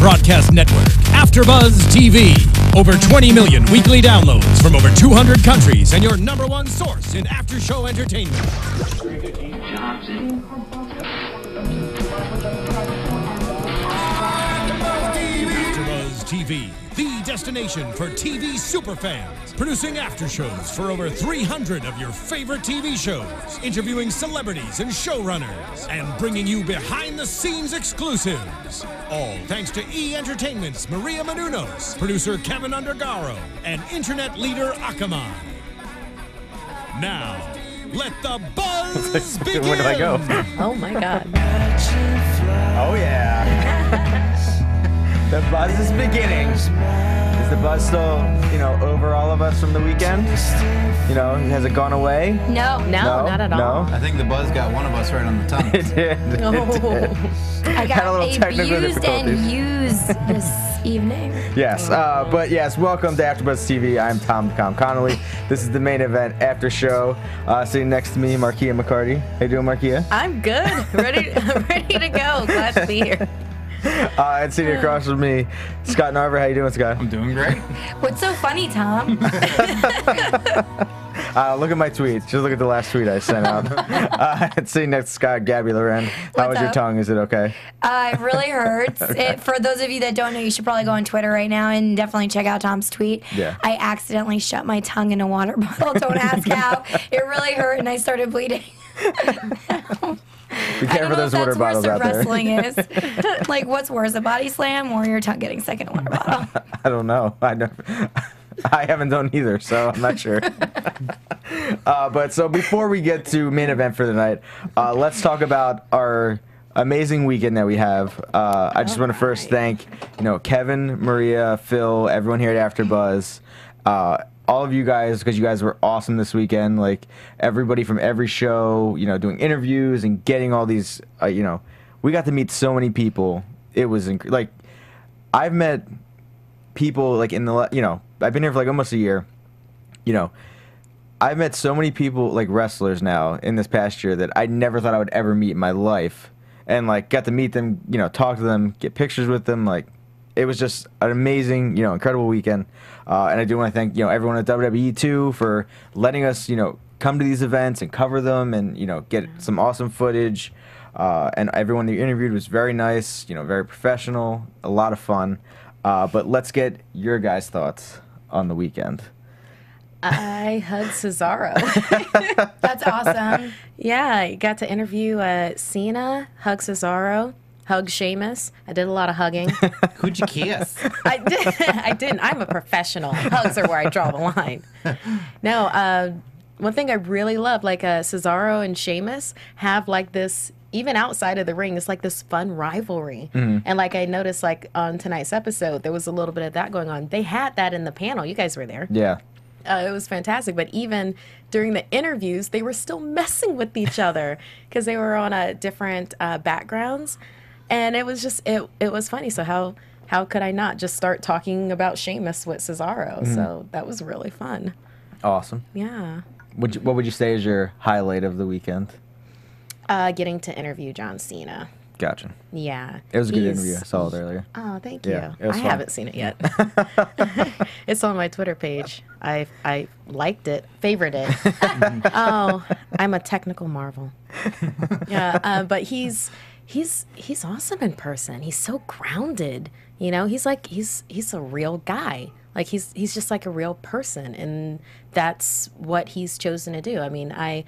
broadcast network, AFTERBUZZ TV. Over 20 million weekly downloads from over 200 countries and your #1 source in after-show entertainment. AFTERBUZZ TV, the destination for TV superfans. Producing after-shows for over 300 of your favorite TV shows. Interviewing celebrities and showrunners. And bringing you behind-the-scenes exclusives. All thanks to E! Entertainment's Maria Menounos, producer Kevin Undergaro, and internet leader Akamai. Now, let the buzz begin! Where do I go? Oh my God. Oh yeah. The buzz is beginning. Is the buzz still, over all of us from the weekend? Has it gone away? No, not at all. No? I think the buzz got one of us right on the tongue. It did. I got Had a little technical abused and difficulties. used this evening. Yes, but yes, welcome to AfterBuzz TV. I'm Tom Connolly. This is the main event after show. Sitting next to me, Markeia McCarty. How you doing, Markeia? I'm good. Ready to go. Glad to be here. And sitting across from me, Scott Narver. How you doing, Scott? I'm doing great. What's so funny, Tom? Look at my tweets. Just look at the last tweet I sent out. And sitting next to Scott, Gabrielle Loren. How was your tongue? Is it okay? It really hurts. For those of you that don't know, you should probably go on Twitter right now and definitely check out Tom's tweet. Yeah. I accidentally shut my tongue in a water bottle. Don't ask how. It really hurt and I started bleeding. Be careful, those water bottles out there. Wrestling is. Like, what's worse, a body slam or your tongue getting stuck in a water bottle? I don't know. I haven't done either, so I'm not sure. But so before we get to main event for the night, let's talk about our amazing weekend that we have. I just want to first thank, Kevin, Maria, Phil, everyone here at AfterBuzz. All of you guys, because you guys were awesome this weekend. Like, everybody from every show, doing interviews and getting all these, we got to meet so many people. It was, like, I've met people, like, in the, I've been here for, like, almost a year. I've met so many people, like, wrestlers now in this past year that I never thought I would ever meet in my life. And, like, got to meet them, talk to them, get pictures with them, like, it was just an amazing, incredible weekend. And I do want to thank, everyone at WWE, too, for letting us, come to these events and cover them and, get some awesome footage. And everyone you interviewed was very nice, very professional, a lot of fun. But let's get your guys' thoughts on the weekend. I hugged Cesaro. That's awesome. Yeah, I got to interview Cena, hug Cesaro. Hug Sheamus. I did a lot of hugging. Who'd you kiss? I didn't. I'm a professional. Hugs are where I draw the line. No, one thing I really love, like Cesaro and Sheamus have like this, even outside of the ring, it's like this fun rivalry. Mm-hmm. And like I noticed like on tonight's episode, there was a little bit of that going on. They had that in the panel. You guys were there. Yeah. It was fantastic, but even during the interviews, they were still messing with each other because they were on different backgrounds. And it was just, it was funny. So how could I not just start talking about Sheamus with Cesaro? Mm-hmm. So that was really fun. Awesome. Yeah. What would you say is your highlight of the weekend? Getting to interview John Cena. Gotcha. Yeah. It was a good interview. I saw it earlier. Oh, thank you. Yeah, it was I fun. haven't seen it yet. It's on my Twitter page. I liked it, favored it. Oh, I'm a technical marvel. Yeah, but he's awesome in person. He's so grounded. He's like he's a real guy. Like he's just like a real person, and that's what he's chosen to do. I mean, I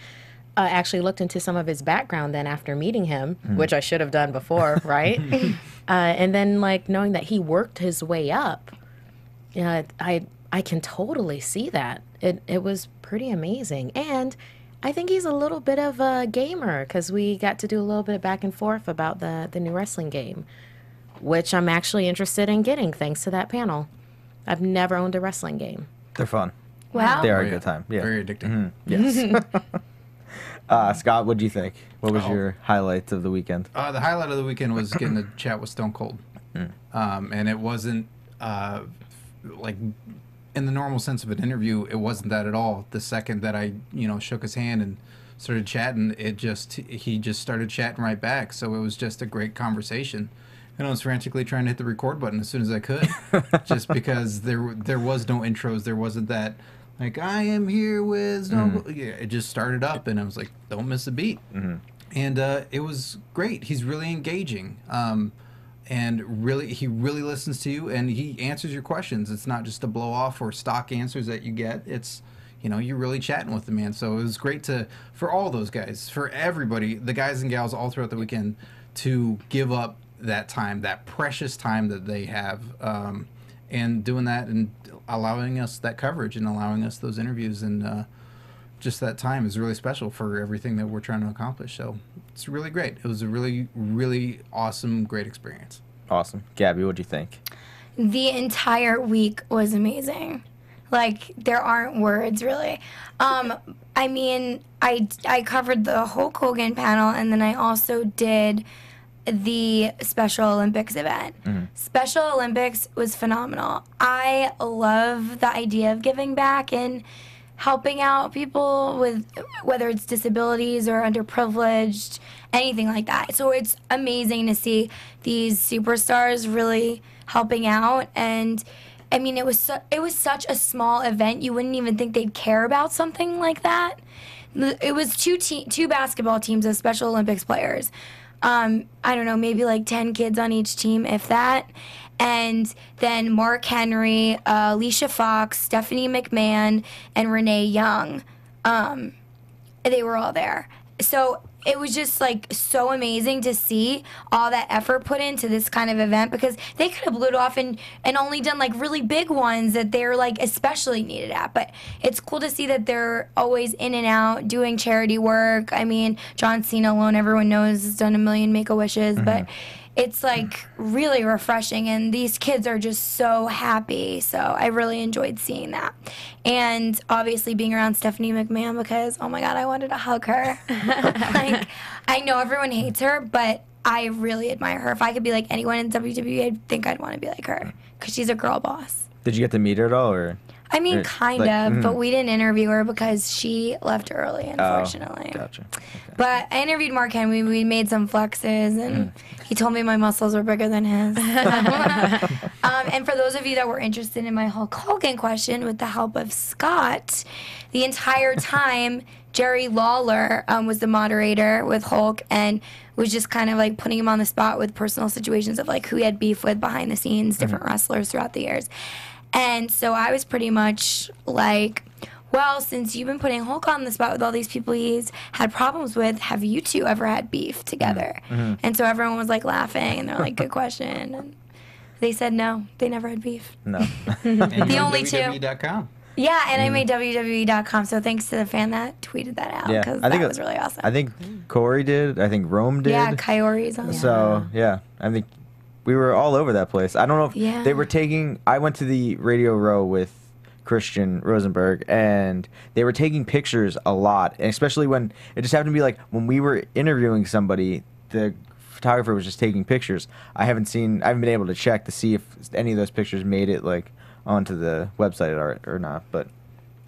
actually looked into some of his background then after meeting him, which I should have done before, right? And then like knowing that he worked his way up, I can totally see that. It was pretty amazing, and I think he's a little bit of a gamer because we got to do a little bit of back and forth about the new wrestling game, which I'm actually interested in getting thanks to that panel. I've never owned a wrestling game. They're fun. Wow. They are a good time. Yeah. Very addicting. Mm-hmm. Yes. Scott, what do you think? What was your highlight of the weekend? The highlight of the weekend was getting to chat with Stone Cold. And it wasn't like in the normal sense of an interview, it wasn't that at all. The second that I, shook his hand and started chatting, he just started chatting right back. So it was just a great conversation. And I was frantically trying to hit the record button as soon as I could, just because there was no intros. There wasn't that, like, I am here with yeah, it just started up, and I was like, don't miss a beat. And it was great. He's really engaging. And really, he really listens to you, and he answers your questions. It's not just a blow off or stock answers that you get. It's, you know, you're really chatting with the man. So it was great for all those guys, for everybody, the guys and gals all throughout the weekend, to give up that time, that precious time that they have, and doing that and allowing us that coverage and allowing us those interviews, and just that time is really special for everything that we're trying to accomplish. So it's really great. It was a really, really awesome, great experience. Awesome. Gabby, what'd you think? The entire week was amazing. Like, there aren't words, really. I mean, I covered the Hulk Hogan panel, and then I also did the Special Olympics event. Special Olympics was phenomenal. I love the idea of giving back and helping out people with, whether it's disabilities or underprivileged, anything like that. So it's amazing to see these superstars really helping out. And I mean, it was such a small event. You wouldn't even think they'd care about something like that. It was two basketball teams of Special Olympics players. I don't know, maybe like 10 kids on each team, if that. And then Mark Henry, Alicia Fox, Stephanie McMahon, and Renee Young. They were all there. So it was just like so amazing to see all that effort put into this kind of event, because they could have blew it off and only done like really big ones that they're like especially needed at. But it's cool to see that they're always in and out doing charity work. I mean, John Cena alone, everyone knows, has done 1 million Make-A-Wishes, but it's like really refreshing, and these kids are just so happy. So I really enjoyed seeing that. And obviously being around Stephanie McMahon, because oh my god, I wanted to hug her. Like, I know everyone hates her, but I really admire her. If I could be like anyone in WWE, I think I'd want to be like her, because she's a girl boss. Did you get to meet her at all, or? I mean, kind of, but we didn't interview her because she left early, unfortunately. Oh, gotcha. Okay. But I interviewed Mark Henry. We made some flexes, and he told me my muscles were bigger than his. And for those of you that were interested in my Hulk Hogan question, with the help of Scott, the entire time, Jerry Lawler was the moderator with Hulk, and was just kind of like putting him on the spot with personal situations of like who he had beef with behind the scenes, different wrestlers throughout the years. And so I was pretty much like, well, since you've been putting Hulk on the spot with all these people he's had problems with, have you two ever had beef together? And so everyone was like laughing, and they're like, good question. And they said no, they never had beef. No. The only two. WWE.com. Yeah, and I made WWE.com, so thanks to the fan that tweeted that out, because that was really awesome. I think Corey did. I think Rome did. Yeah, Coyote's on. So, yeah, I think we were all over that place. I don't know if they were taking... I went to the Radio Row with Christian Rosenberg, and they were taking pictures a lot, and especially when... It just happened to be like, when we were interviewing somebody, the photographer was just taking pictures. I haven't been able to check to see if any of those pictures made it, like, onto the website or not, but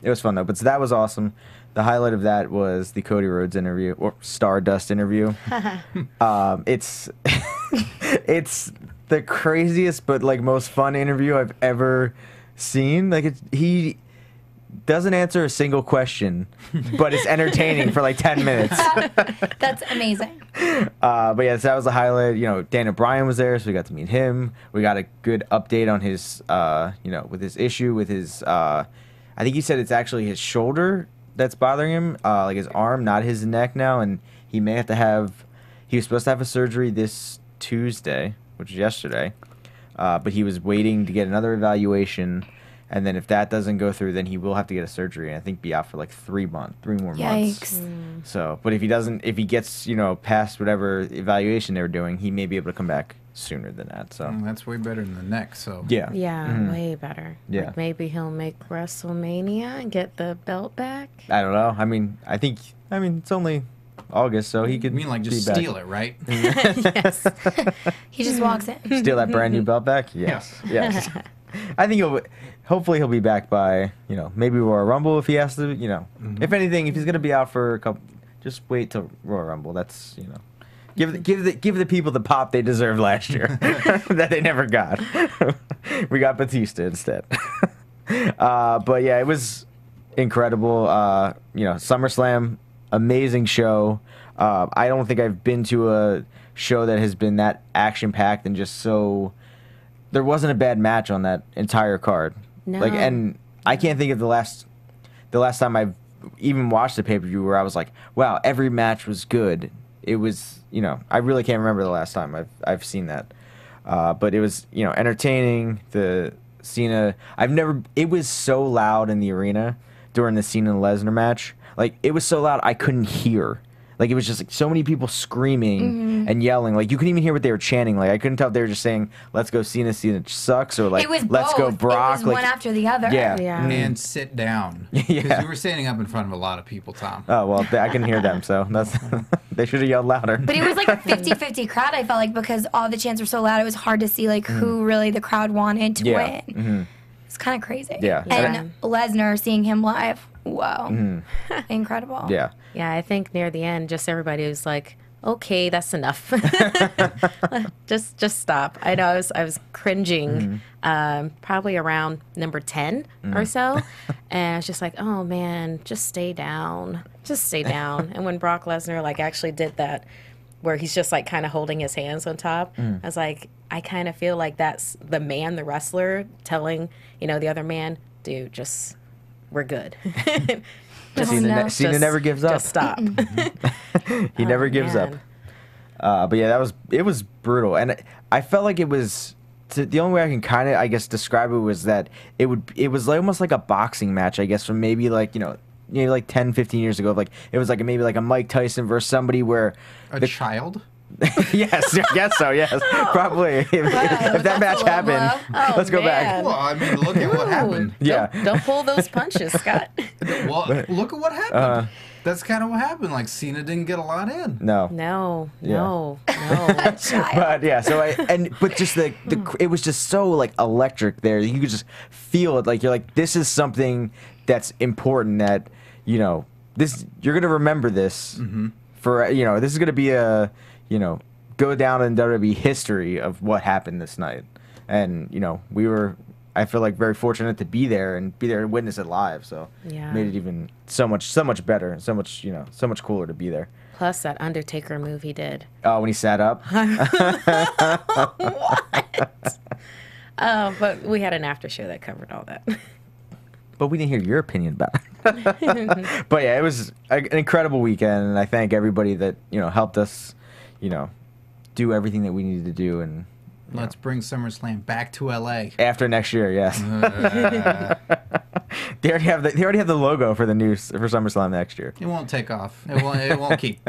it was fun though. But so that was awesome. The highlight of that was the Cody Rhodes interview, or Stardust interview. It's it's the craziest but like most fun interview I've ever seen. Like, he doesn't answer a single question, but it's entertaining for like 10 minutes. That's amazing. But yeah, so that was the highlight. You know, Daniel Bryan was there, so we got to meet him. We got a good update on his, with his issue with his, I think he said it's actually his shoulder that's bothering him, like his arm, not his neck now, and he may have to have, he was supposed to have a surgery this Tuesday, which is yesterday, but he was waiting to get another evaluation. And then if that doesn't go through, then he will have to get a surgery, and I think be out for like 3 more months. Yikes. So, but if he gets, past whatever evaluation they were doing, he may be able to come back sooner than that. So That's way better than the neck. So yeah, way better. Yeah, like maybe he'll make WrestleMania and get the belt back. I don't know. I mean, it's only August, so he could. You mean like just steal it, right? Yes. He just walks in. Steal that brand new belt back? Yes. Yes. I think hopefully he'll be back by, maybe Royal Rumble if he has to, if anything, if he's going to be out for a couple, just wait till Royal Rumble. That's, Give the people the pop they deserved last year that they never got. We got Batista instead. But yeah, it was incredible. SummerSlam, amazing show. I don't think I've been to a show that has been that action packed and just so. There wasn't a bad match on that entire card. No. And I can't think of the last time I've even watched a pay-per-view where I was like, wow, every match was good. It was, I really can't remember the last time I've seen that. But it was, entertaining. The Cena, it was so loud in the arena during the Cena and Lesnar match. Like, it was so loud I couldn't hear. Like, it was just like so many people screaming and yelling. Like, you couldn't even hear what they were chanting. Like, I couldn't tell if they were just saying, "Let's go Cena, Cena sucks," or like, it was "Let's both. go Brock." It was one after the other. Yeah. And sit down. Because you were standing up in front of a lot of people, Tom. Oh, well, I can hear them, so that's they should have yelled louder. But it was like a 50-50 crowd, I felt like, because all the chants were so loud, it was hard to see like who really the crowd wanted to win. Mm-hmm. It's kind of crazy. Yeah. And Lesnar, seeing him live, whoa. Incredible. Yeah. Yeah, I think near the end, just everybody was like, "Okay, that's enough. just stop." I know I was cringing, probably around number 10 or so, and I was just like, "Oh man, just stay down, just stay down." And when Brock Lesnar like actually did that, where he's just like kind of holding his hands on top, I was like, I kind of feel like that's the wrestler, telling the other man, "Dude, just we're good." Cena never gives up. Just stop. He never gives up. But yeah, it was brutal, and I felt like it was. The only way I can kind of, I guess, describe it was that it was like, almost like a boxing match, I guess, from maybe like maybe like 10, 15 years ago. Like it was like maybe like a Mike Tyson versus somebody where A child? Yes, I guess so. Yes, probably. If that match happened, let's go back. Well, I mean, look at what happened. Yeah. Don't pull those punches, Scott. Well, look at what happened. That's kind of what happened. Like, Cena didn't get a lot in. No. But yeah, but just it was just so like electric there. You could just feel it. Like you're like, this is something that's important. That this you're gonna remember this for this is gonna be a go down in WWE history of what happened this night. And I feel like very fortunate to be there and witness it live. So made it even so much better, so much cooler to be there. Plus that Undertaker move he did. Oh, when he sat up. What? But we had an after show that covered all that. But we didn't hear your opinion about it. But yeah, it was an incredible weekend, and I thank everybody that helped us, do everything that we needed to do, and let's bring SummerSlam back to LA after next year. Yes. They already have the logo for for SummerSlam next year. It won't take off. It won't keep.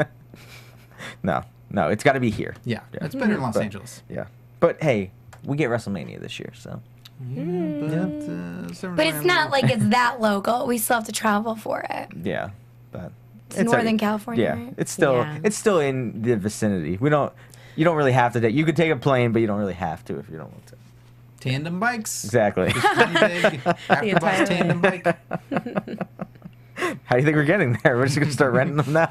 No, it's got to be here. Yeah, it's better in Los Angeles. Yeah, but hey, we get WrestleMania this year, so. But it's not like it's that local. We still have to travel for it. Yeah, but it's Northern California. Yeah, right? it's still in the vicinity. You don't really have to. You could take a plane, but you don't really have to if you don't want to. Tandem bikes. Exactly. Just one big AFTERBUZZ tandem bike. How do you think we're getting there? We're just gonna start renting them now.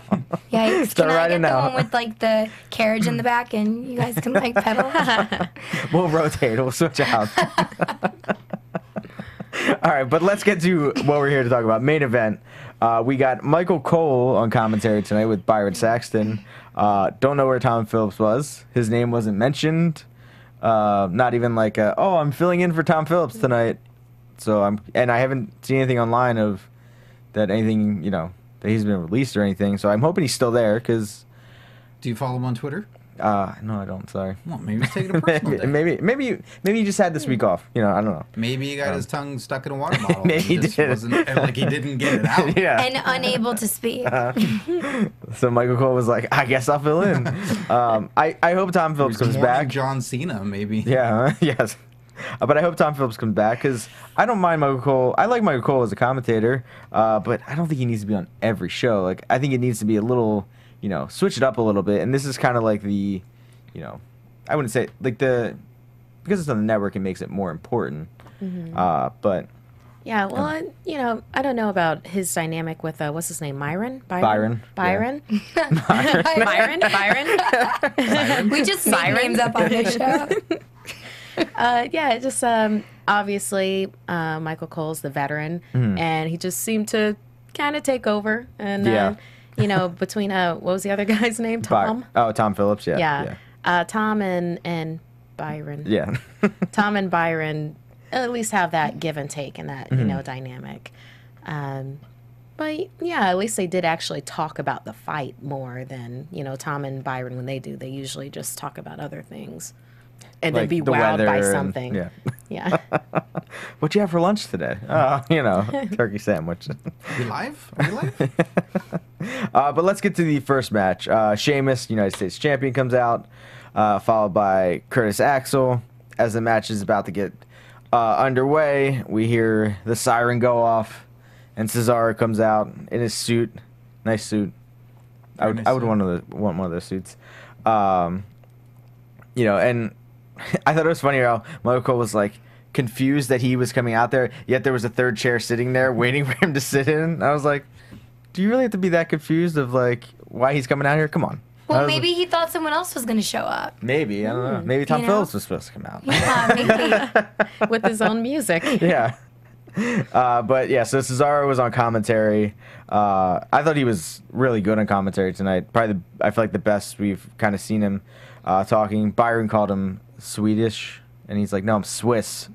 Yeah, start can I riding get the now. one with like the carriage in the back, and you guys can like pedal? We'll rotate. We'll switch out. All right, but let's get to what we're here to talk about. Main event. We got Michael Cole on commentary tonight with Byron Saxton. Don't know where Tom Phillips was. His name wasn't mentioned. Not even like, I'm filling in for Tom Phillips tonight. So I haven't seen anything online of that anything that he's been released or anything. So I'm hoping he's still there. Cause do you follow him on Twitter? No, I don't. Sorry. Well, maybe he's taking a personal day. Maybe he just had this week off. I don't know. Maybe he got his tongue stuck in a water bottle. Maybe he did. Like he didn't get it out. Yeah. And unable to speak. So Michael Cole was like, I guess I'll fill in. I hope Tom Phillips comes back. John Cena, maybe. Yeah. Yes. But I hope Tom Phillips comes back because I don't mind Michael Cole. I like Michael Cole as a commentator, but I don't think he needs to be on every show. Like I think it needs to be a little, switch it up a little bit. And this is kind of like the, I wouldn't say like because it's on the network, it makes it more important. But Yeah, well, I don't know about his dynamic with what's his name, Byron. Byron. Byron. We just make names up on this show. Yeah, just obviously Michael Cole's the veteran, and he just seemed to kind of take over. And between what was the other guy's name? Tom. Tom Phillips. Yeah. Tom and Byron. Yeah. Tom and Byron at least have that give and take and that dynamic. But yeah, at least they did actually talk about the fight more than Tom and Byron when they do. They usually just talk about other things. And like then be wowed by something. Yeah. What'd you have for lunch today? Turkey sandwich. Are we live? But let's get to the first match. Sheamus, United States champion, comes out, followed by Curtis Axel. As the match is about to get underway, we hear the siren go off, and Cesaro comes out in his suit. Nice suit. I would want one of those suits. And I thought it was funny how Michael Cole was like confused that he was coming out there, yet there was a third chair sitting there waiting for him to sit in. I was like, do you really have to be that confused of like why he's coming out here? Come on. Well, maybe he thought someone else was going to show up. Maybe, I don't know. Maybe Tom Phillips was supposed to come out. Yeah, maybe. With his own music. Yeah. But yeah, so Cesaro was on commentary. I thought he was really good on commentary tonight. Probably, I feel like the best we've kind of seen him talking. Byron called him Swedish, and he's like, "No, I'm Swiss."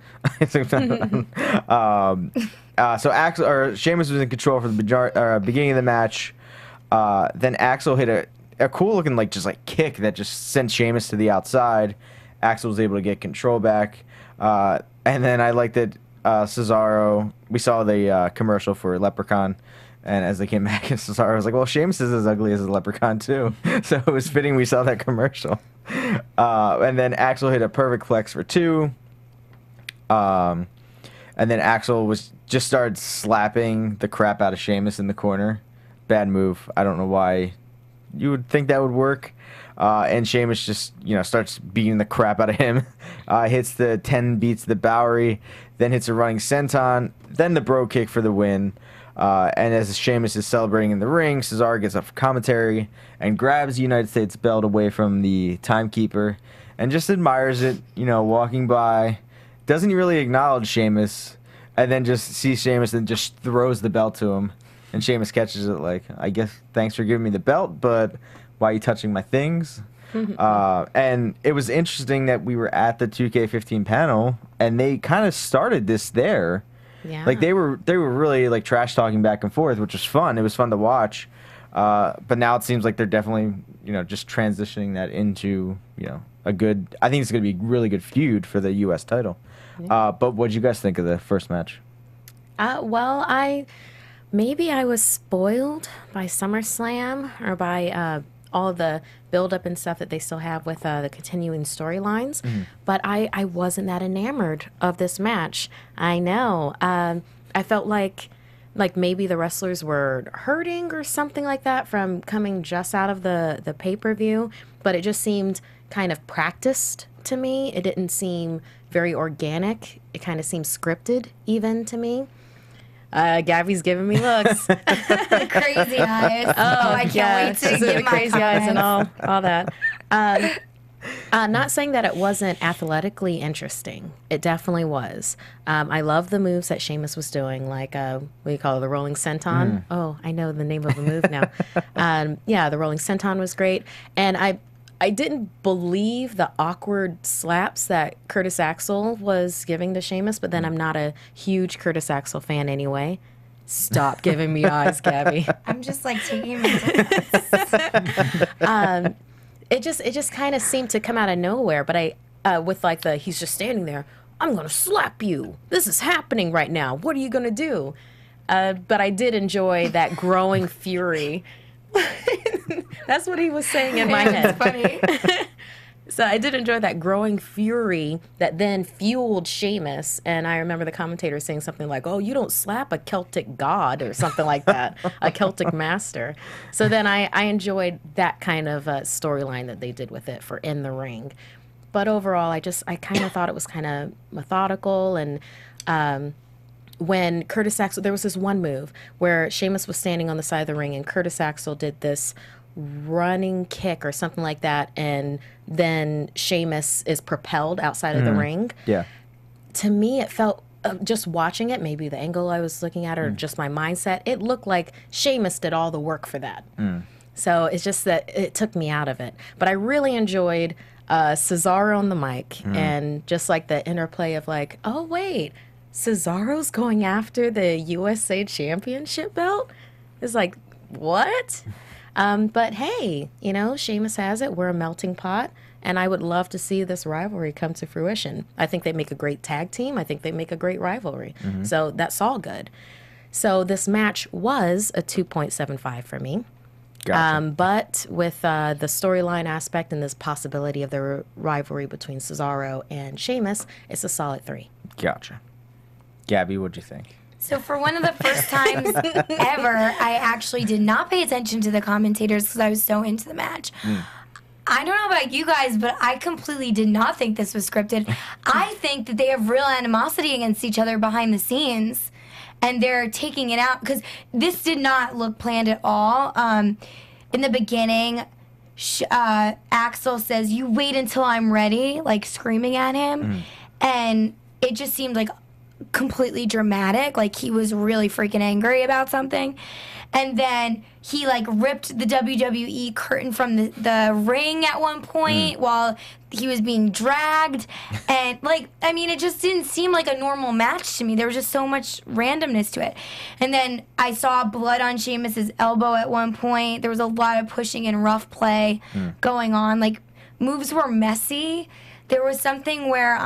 So Sheamus was in control for the beginning of the match. Then Axel hit a cool looking kick that just sent Sheamus to the outside. Axel was able to get control back, and then I liked that Cesaro. We saw the commercial for Leprechaun. And as they came back, Cesaro was like, well, Sheamus is as ugly as a leprechaun, too. So it was fitting we saw that commercial. And then Axel hit a perfect flex for 2. And then Axel just started slapping the crap out of Sheamus in the corner. Bad move. I don't know why you would think that would work. And Sheamus just, starts beating the crap out of him. Hits the 10 beats the Bowery, then hits a running senton, then the bro kick for the win. And as Sheamus is celebrating in the ring, Cesaro gets up for commentary and grabs the United States belt away from the timekeeper and just admires it, walking by. Doesn't really acknowledge Sheamus, and then just sees Sheamus and just throws the belt to him. And Sheamus catches it like, I guess thanks for giving me the belt, but why are you touching my things? And it was interesting that we were at the 2K15 panel, and they kind of started this there. Yeah. Like they were really trash talking back and forth, which was fun. It was fun to watch. But now it seems like they're definitely, just transitioning that into, a good. I think it's going to be a really good feud for the U.S. title. Yeah. But what did you guys think of the first match? Well, I was spoiled by SummerSlam or by all the build-up and stuff that they still have with the continuing storylines. But I wasn't that enamored of this match. I know. I felt like maybe the wrestlers were hurting or something like that from coming just out of the pay-per-view, but it just seemed kind of practiced to me. It didn't seem very organic. It kind of seemed scripted even to me. Gabby's giving me looks. Crazy eyes. Oh, I can't wait to give my crazy eyes and all that. Not saying that it wasn't athletically interesting. It definitely was. I love the moves that Sheamus was doing, like what do you call it, the rolling senton? Oh, I know the name of the move now. Yeah, the rolling senton was great, and I didn't believe the awkward slaps that Curtis Axel was giving to Sheamus, but then I'm not a huge Curtis Axel fan anyway. Stop giving me eyes, Gabby. I'm just taking my It just kind of seemed to come out of nowhere, but with he's just standing there, I'm going to slap you. This is happening right now. What are you going to do? But I did enjoy that growing fury. That's what he was saying in my head. Funny. So I did enjoy that growing fury that then fueled Sheamus. And I remember the commentator saying something like, oh, you don't slap a Celtic god or something like that, a Celtic master. So then I enjoyed that kind of storyline that they did with it for In the Ring. But overall, I kind of thought it was kind of methodical and when Curtis Axel, there was this one move where Sheamus was standing on the side of the ring and Curtis Axel did this running kick or something like that, and then Sheamus is propelled outside of the ring. Yeah. To me, it felt, just watching it, maybe the angle I was looking at or just my mindset, it looked like Sheamus did all the work for that. So it's just that it took me out of it. But I really enjoyed Cesaro on the mic and just like the interplay of like, oh, wait, Cesaro's going after the USA Championship belt? It's like, what? But hey, you know, Sheamus has it. We're a melting pot. And I would love to see this rivalry come to fruition. I think they make a great tag team. I think they make a great rivalry. So that's all good. So this match was a 2.75 for me. Gotcha. But with the storyline aspect and this possibility of the rivalry between Cesaro and Sheamus, it's a solid 3. Gotcha. Gabby, what'd you think? So for one of the first times ever, I actually did not pay attention to the commentators because I was so into the match. I don't know about you guys, but I completely did not think this was scripted. I think that they have real animosity against each other behind the scenes, and they're taking it out because this did not look planned at all. In the beginning, Axel says, "You wait until I'm ready," like screaming at him, and it just seemed like completely dramatic, like he was really freaking angry about something. And then he like ripped the WWE curtain from the ring at one point while he was being dragged. And like, I mean, it just didn't seem like a normal match to me. There was just so much randomness to it. And then I saw blood on Sheamus's elbow at one point. There was a lot of pushing and rough play going on. Like, moves were messy. There was something where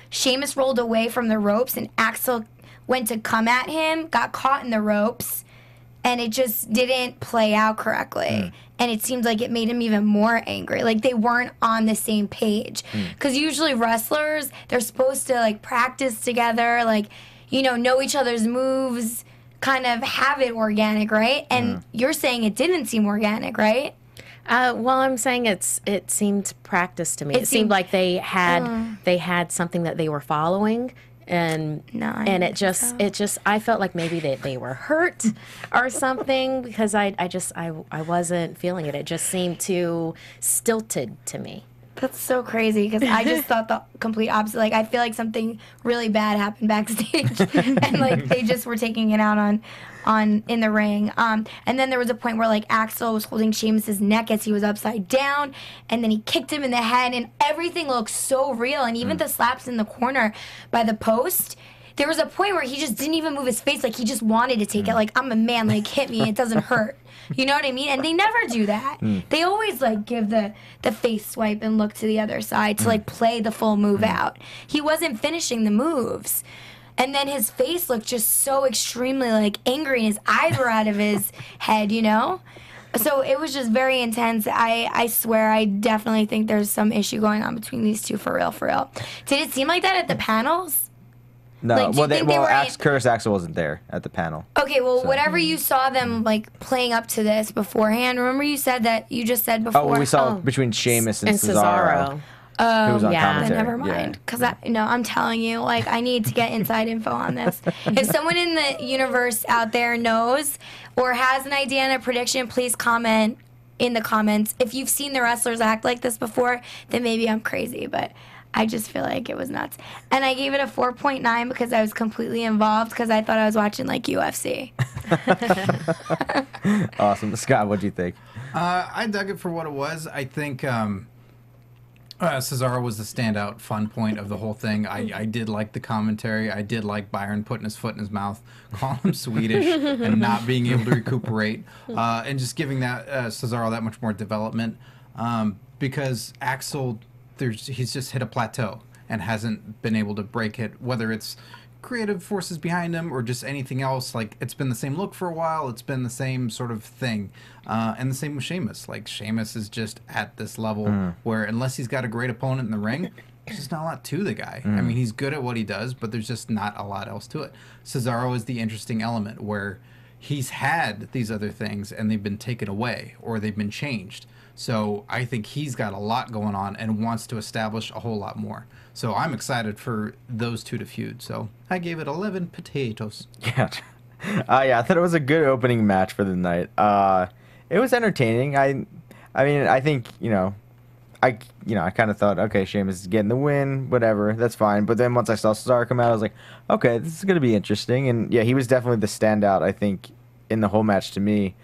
Sheamus rolled away from the ropes and Axel went to come at him, got caught in the ropes, and it just didn't play out correctly. And it seemed like it made him even more angry. Like they weren't on the same page. Because usually wrestlers, they're supposed to like practice together, like, you know each other's moves, kind of have it organic, right? And you're saying it didn't seem organic, right? Well, I'm saying it seemed practice to me. It seemed like they had something that they were following, and it just I felt like maybe they were hurt or something because I wasn't feeling it. It just seemed too stilted to me. That's so crazy because I just thought the complete opposite. Like I feel like something really bad happened backstage, and like they just were taking it out on in the ring. And then there was a point where like Axel was holding Sheamus's neck as he was upside down, and then he kicked him in the head, and everything looked so real. And even the slaps in the corner by the post. There was a point where he just didn't even move his face, like he just wanted to take it. Like, I'm a man, like hit me, it doesn't hurt. You know what I mean? And they never do that. They always like give the face swipe and look to the other side to like play the full move out. He wasn't finishing the moves. And then his face looked just so extremely like angry and his eyes were out of his head, you know? So it was just very intense. I swear I definitely think there's some issue going on between these two for real, for real. Did it seem like that at the panels? No, Like, Curtis Axel wasn't there at the panel. Okay, well, whatever you saw them like playing up to this beforehand. Remember you said that you just said before. Oh, we saw between Sheamus and Cesaro. Oh, who was on yeah. commentary. Then never mind. Because I'm telling you, like, I need to get inside info on this. If someone in the universe out there knows or has an idea and a prediction, please comment in the comments. If you've seen the wrestlers act like this before, then maybe I'm crazy, but I just feel like it was nuts. And I gave it a 4.9 because I was completely involved because I thought I was watching like UFC. Awesome. Scott, what do you think? I dug it for what it was. I think Cesaro was the standout fun point of the whole thing. I did like the commentary. I did like Byron putting his foot in his mouth, calling him Swedish, and not being able to recuperate, and just giving that Cesaro that much more development because Axel... he's just hit a plateau and hasn't been able to break it, whether it's creative forces behind him or just anything else. Like, it's been the same look for a while. It's been the same sort of thing. And the same with Sheamus. Like, Sheamus is just at this level where unless he's got a great opponent in the ring, there's just not a lot to the guy. I mean, he's good at what he does, but there's just not a lot else to it. Cesaro is the interesting element where he's had these other things and they've been taken away or they've been changed. So I think he's got a lot going on and wants to establish a whole lot more. So I'm excited for those two to feud. So I gave it 11 potatoes. Yeah. Yeah, I thought it was a good opening match for the night. It was entertaining. I mean, I think, I kind of thought, okay, Sheamus is getting the win, whatever, that's fine. But then once I saw Cesaro come out, I was like, okay, this is going to be interesting. And yeah, he was definitely the standout, I think, in the whole match to me.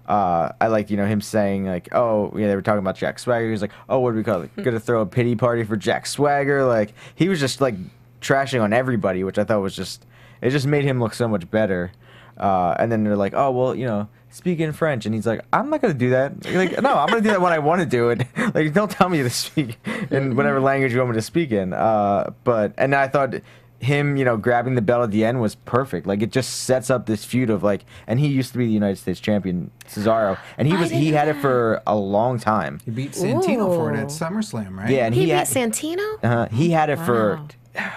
I liked, him saying, like, oh, yeah, they were talking about Jack Swagger. He was like, oh, what do we call it? Going to throw a pity party for Jack Swagger. Like, he was just, like, trashing on everybody, which I thought was just, it just made him look so much better. And then they're like, oh, well, speak in French. And he's like, I'm not going to do that. Like, no, I'm going to do that when I want to do it. Like, don't tell me to speak in whatever language you want me to speak in. And I thought him, grabbing the belt at the end was perfect. Like, it just sets up this feud of, like, and he used to be the United States champion, Cesaro. And he had it for a long time. He beat Santino for it at SummerSlam, right? Yeah, and he beat Santino? He had it for...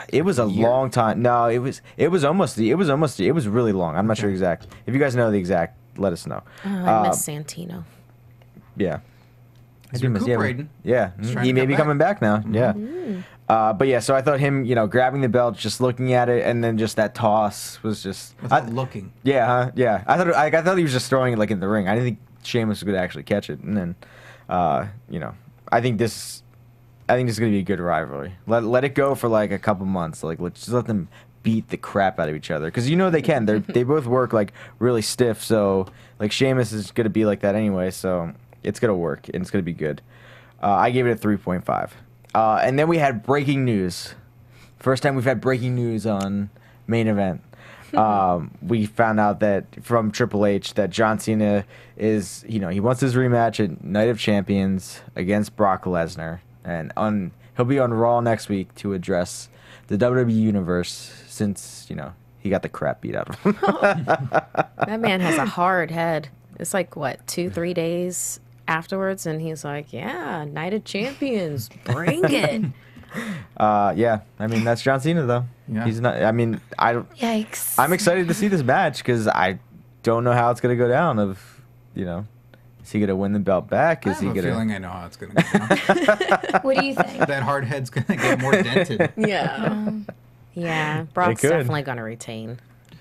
It was a long time. No, it was really long. I'm not sure exact. If you guys know the exact, let us know. I miss Santino. Yeah. He's recuperating. Yeah. He may be coming back now. Yeah. But yeah, so I thought him, grabbing the belt, just looking at it, and then just that toss was just looking. Yeah, yeah. I thought he was just throwing it like in the ring. I didn't think Sheamus was going to actually catch it. And then, I think this is going to be a good rivalry. Let it go for like a couple months. Like, just let them beat the crap out of each other, because they can. They both work like really stiff. So like Sheamus is going to be like that anyway. So it's going to work and it's going to be good. I gave it a 3.5. And then we had breaking news. First time we've had breaking news on Main Event. We found out that from Triple H that John Cena is, he wants his rematch at Night of Champions against Brock Lesnar. And he'll be on Raw next week to address the WWE Universe since, he got the crap beat out of him. That man has a hard head. It's like, what, 2-3 days afterwards? And he's like, yeah, Night of Champions, bring it. Yeah, I mean, that's John Cena, though. Yeah. He's not, I mean, Yikes. I'm excited to see this match because I don't know how it's going to go down is he going to win the belt back? I have a feeling I know how it's going to go down. What do you think? That hard head's going to get more dented. Yeah. Yeah, Brock's definitely going to retain.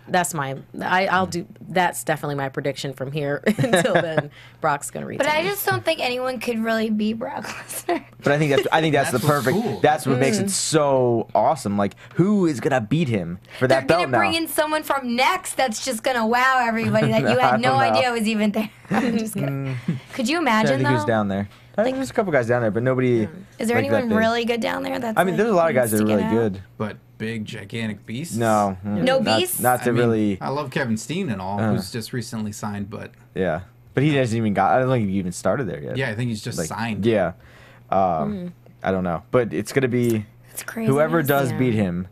That's that's definitely my prediction from here until then. Brock's going to retain. But I just don't think anyone could really beat Brock Lesnar. But I think that's the perfect. Cool. That's what makes it so awesome. Like, who is gonna beat him for that belt now? They're gonna bring in someone from Next that's just gonna wow everybody that you had no idea was even there. I'm just kidding. Could you imagine? I think who's down there. I think there's a couple guys down there, but nobody. Is there anyone really good down there? That's there's a lot of guys that are really good. But big, gigantic beasts? No. No beasts? Not to really. I love Kevin Steen and all, who's just recently signed, but. Yeah. But he hasn't even I don't think he even started there yet. Yeah, I think he's just signed. Yeah. I don't know. But it's going to be. It's crazy. Whoever does beat him.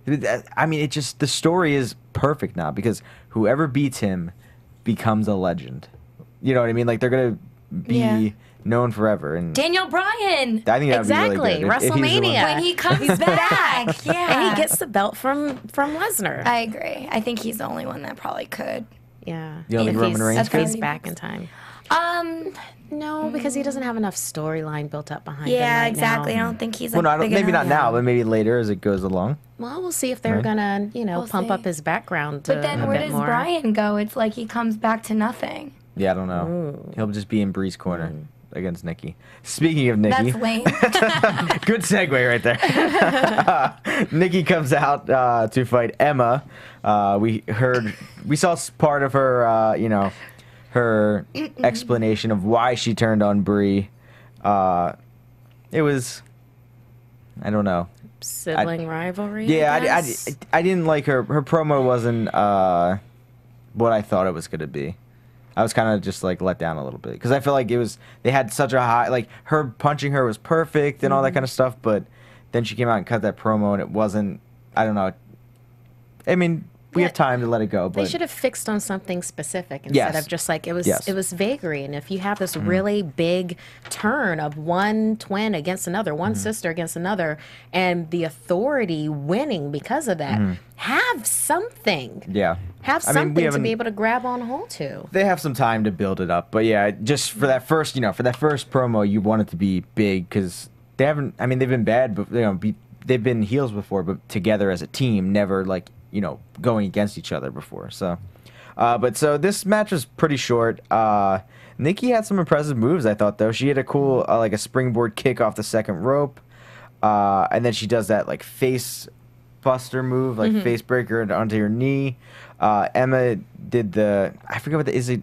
I mean, the story is perfect now because whoever beats him becomes a legend. You know what I mean? Like, they're going to be known forever. And Daniel Bryan. I think that'd be really good. WrestleMania. When he comes back. Yeah. And he gets the belt from Lesnar. I agree. I think he's the only one that probably could. Yeah. You don't think Roman Reigns could? If he's back in time. No, because he doesn't have enough storyline built up behind him right exactly. now. I don't think he's maybe not now, but maybe later as it goes along. Well, we'll see if they're gonna, pump up his background. But then where does Bryan go? It's like he comes back to nothing. Yeah, I don't know. Ooh. He'll just be in Bree's corner against Nikki. Speaking of Nikki, that's lame. Good segue right there. Nikki comes out to fight Emma. We saw part of her, her explanation of why she turned on Bree. It was, I don't know. Sibling rivalry? Yeah, I didn't like her. Her promo wasn't what I thought it was going to be. I was kind of just like let down a little bit because I feel like they had such a high, like her punching her was perfect and all that kind of stuff, but then she came out and cut that promo and it wasn't, I don't know. I mean, we have time to let it go. But They should have fixed on something specific instead of just like it was. Yes. It was vagary, and if you have this really big turn of one twin against another, one sister against another, and the Authority winning because of that, have something. Yeah. Have I mean, something to be able to grab on hold to. They have some time to build it up, but yeah, just for that first, for that first promo, you want it to be big because they haven't. I mean, they've been bad, but they've been heels before, but together as a team, never like going against each other before. So, so this match was pretty short. Nikki had some impressive moves, I thought, though. She had a cool like a springboard kick off the second rope, and then she does that like face buster move, like face breaker onto your knee. Emma did I forget what is it,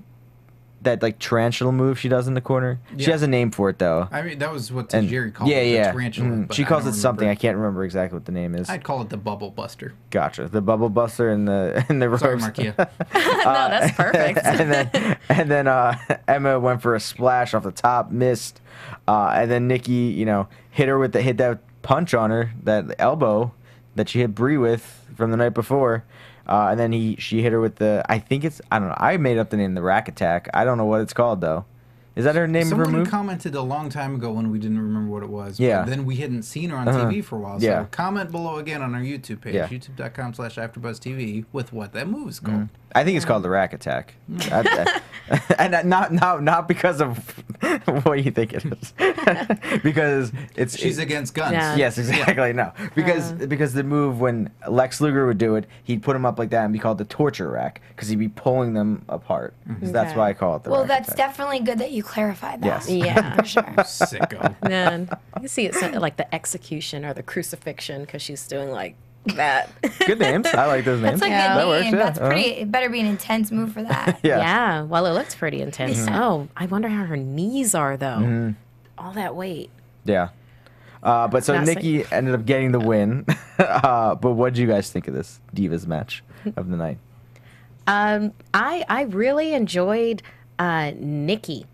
that like tarantula move she does in the corner. Yeah. She has a name for it though. I mean, that was what Tajiri called it, the tarantula. But She calls I it don't something. I remember. can't remember exactly what the name is. I'd call it the bubble buster. Gotcha. The bubble buster and the Sorry, ropes. Markeia. No, that's perfect. and then Emma went for a splash off the top, missed, and then Nikki, hit that punch on her, that elbow that she hit Brie with from the night before. And then she hit her with I don't know. I made up the name, the Rack Attack. I don't know what it's called, though. Is that her name of her Someone move? commented a long time ago when we didn't remember what it was. Yeah. But then we hadn't seen her on TV for a while. So Yeah. comment below again on our YouTube page, Yeah. youtube.com/AfterBuzz TV, with what that move is called. I think it's called the Rack Attack. And not because of what you think it is. Because She's against guns. Yeah. Yes, exactly. No, because the move, when Lex Luger would do it, he'd put him up like that and be called the torture rack because he'd be pulling them apart. So that's Okay. why I call it the. Well, rack that's attack. definitely good that you clarified that. Yes. Yeah. For sure. Sicko. Then you can see it's like the execution or the crucifixion because she's doing like that. Good names. I like those names. That's a Yeah. good That works, name. yeah. That's pretty. It better be an intense move for that. Yeah. Yeah. Well, it looks pretty intense. Oh, I wonder how her knees are though. Mm-hmm. All that weight. Yeah. But so Not Nikki ended up getting the win. But what did you guys think of this Divas match of the night? I really enjoyed Nikki.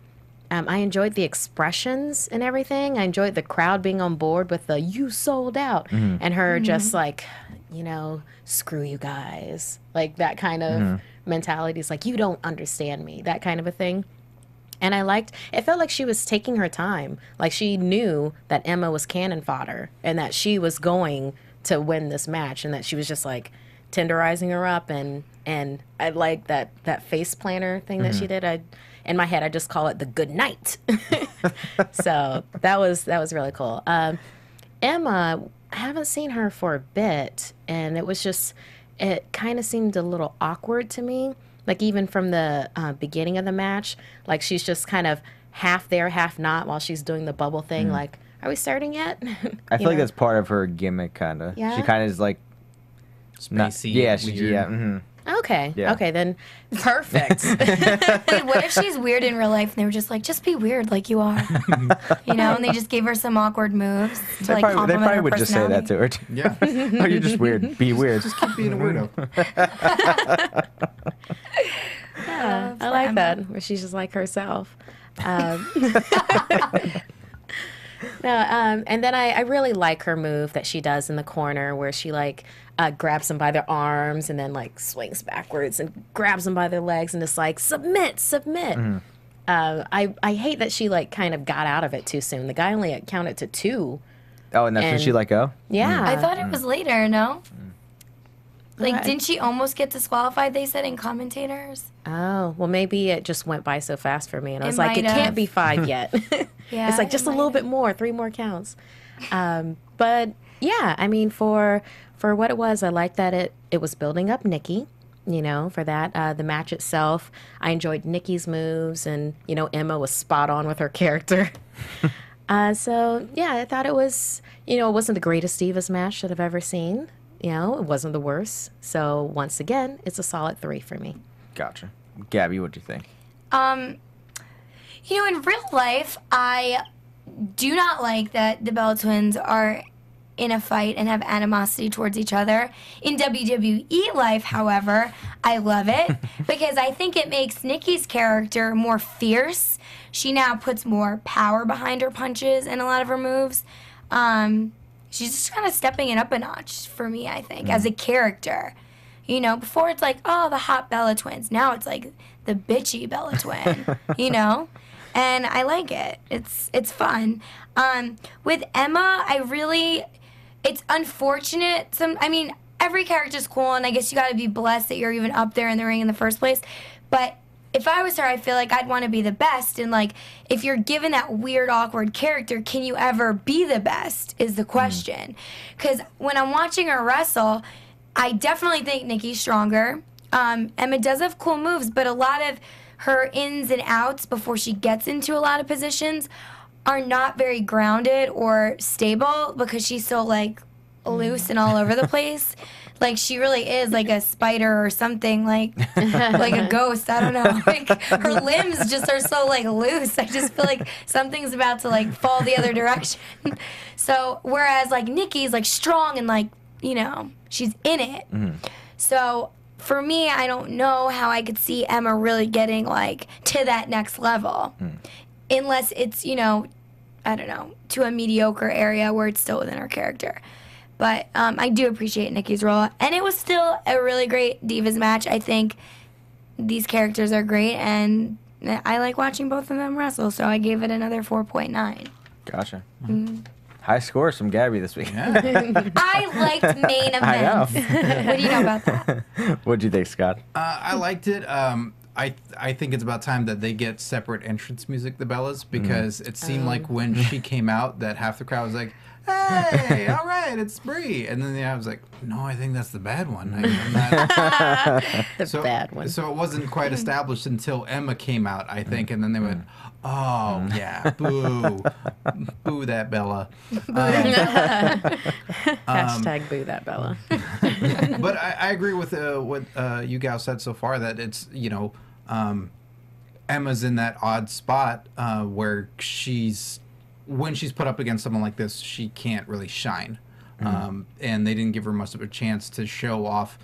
I enjoyed the expressions and everything. I enjoyed the crowd being on board with the "you sold out" and her just like, screw you guys, like that kind of mentality. It's like, you don't understand me, that kind of a thing. And it felt like she was taking her time. Like she knew that Emma was cannon fodder and that she was going to win this match and that she was just like tenderizing her up. And I like that face planter thing that she did. In my head, I just call it the good night. So that was really cool. Emma, I haven't seen her for a bit. And it kind of seemed a little awkward to me. Like even from the beginning of the match, like she's just kind of half there, half not while she's doing the bubble thing. Like, are we starting yet? I feel like that's part of her gimmick, kind of. Yeah? She kind of is like, Spacey. Weird. yeah. Mm-hmm. Okay. Yeah. Okay, then perfect. Wait, what if she's weird in real life and they were just like, just be weird like you are? And they just gave her some awkward moves to like They compliment probably her would just say that personality. to her. Yeah. Oh, you're just weird. Be weird. Just keep being a weirdo. Yeah, I like that, where she's just like herself. And then I really like her move that she does in the corner where she like grabs them by their arms and then like swings backwards and grabs them by their legs and just like submit. I hate that she like kind of got out of it too soon. The guy only counted to 2. Oh, and that's when And- she let go? Yeah. I thought it was later, no? Like, Right. didn't she almost get disqualified, they said, in commentators? Oh, well, maybe it just went by so fast for me. And I It was like, it might can't have. be 5 yet. Yeah, It's like it just a might little have. bit more, 3 more counts. But yeah, I mean, for what it was, I liked that it was building up Nikki, for that. The match itself, I enjoyed Nikki's moves, and, Emma was spot on with her character. So, yeah, I thought it was, it wasn't the greatest Divas match that I've ever seen. It wasn't the worst. So, once again, it's a solid 3 for me. Gotcha. Gabby, what do you think? In real life, I do not like that the Bella Twins are in a fight and have animosity towards each other. In WWE life, however, I love it because I think it makes Nikki's character more fierce. She now puts more power behind her punches and a lot of her moves. She's just kind of stepping it up a notch for me, I think, as a character. You know, before it's like, oh, the hot Bella twins. Now it's like the bitchy Bella twin, you know? And I like it. It's fun. With Emma, it's unfortunate. I mean, every character's cool, and I guess you got to be blessed that you're even up there in the ring in the first place. But if I was her, I feel like I'd want to be the best. And, like, if you're given that weird, awkward character, can you ever be the best is the question. Because when I'm watching her wrestle, I definitely think Nikki's stronger. Emma does have cool moves, but a lot of her ins and outs before she gets into a lot of positions are not very grounded or stable because she's so, like, loose and all over the place. Like, she really is like a spider or something, like a ghost. I don't know. Like, her limbs just are so, like, loose. I just feel like something's about to, like, fall the other direction. So, whereas, like, Nikki's, like, strong and, like, you know, she's in it. So, for me, I don't know how I could see Emma really getting, like, to that next level. Unless it's, you know, I don't know, to a mediocre area where it's still within her character. But I do appreciate Nikki's role. And it was still a really great Divas match. I think these characters are great, and I like watching both of them wrestle, so I gave it another 4.9. Gotcha. High scores from Gabby this week. I liked Main Event. I know. What do you know about that? What'd you think, Scott? I liked it. I think it's about time that they get separate entrance music, the Bellas, because it seemed like when she came out that half the crowd was like, hey, all right, it's Brie. And then I was like, no, I think that's the bad one. I'm not. Bad one. So it wasn't quite established until Emma came out, I think. And then they went, oh, yeah, boo. Boo that Bella. Hashtag boo that Bella. But I agree with what you guys said so far, that it's, you know, Emma's in that odd spot where when she's put up against someone like this, she can't really shine. And they didn't give her much of a chance to show off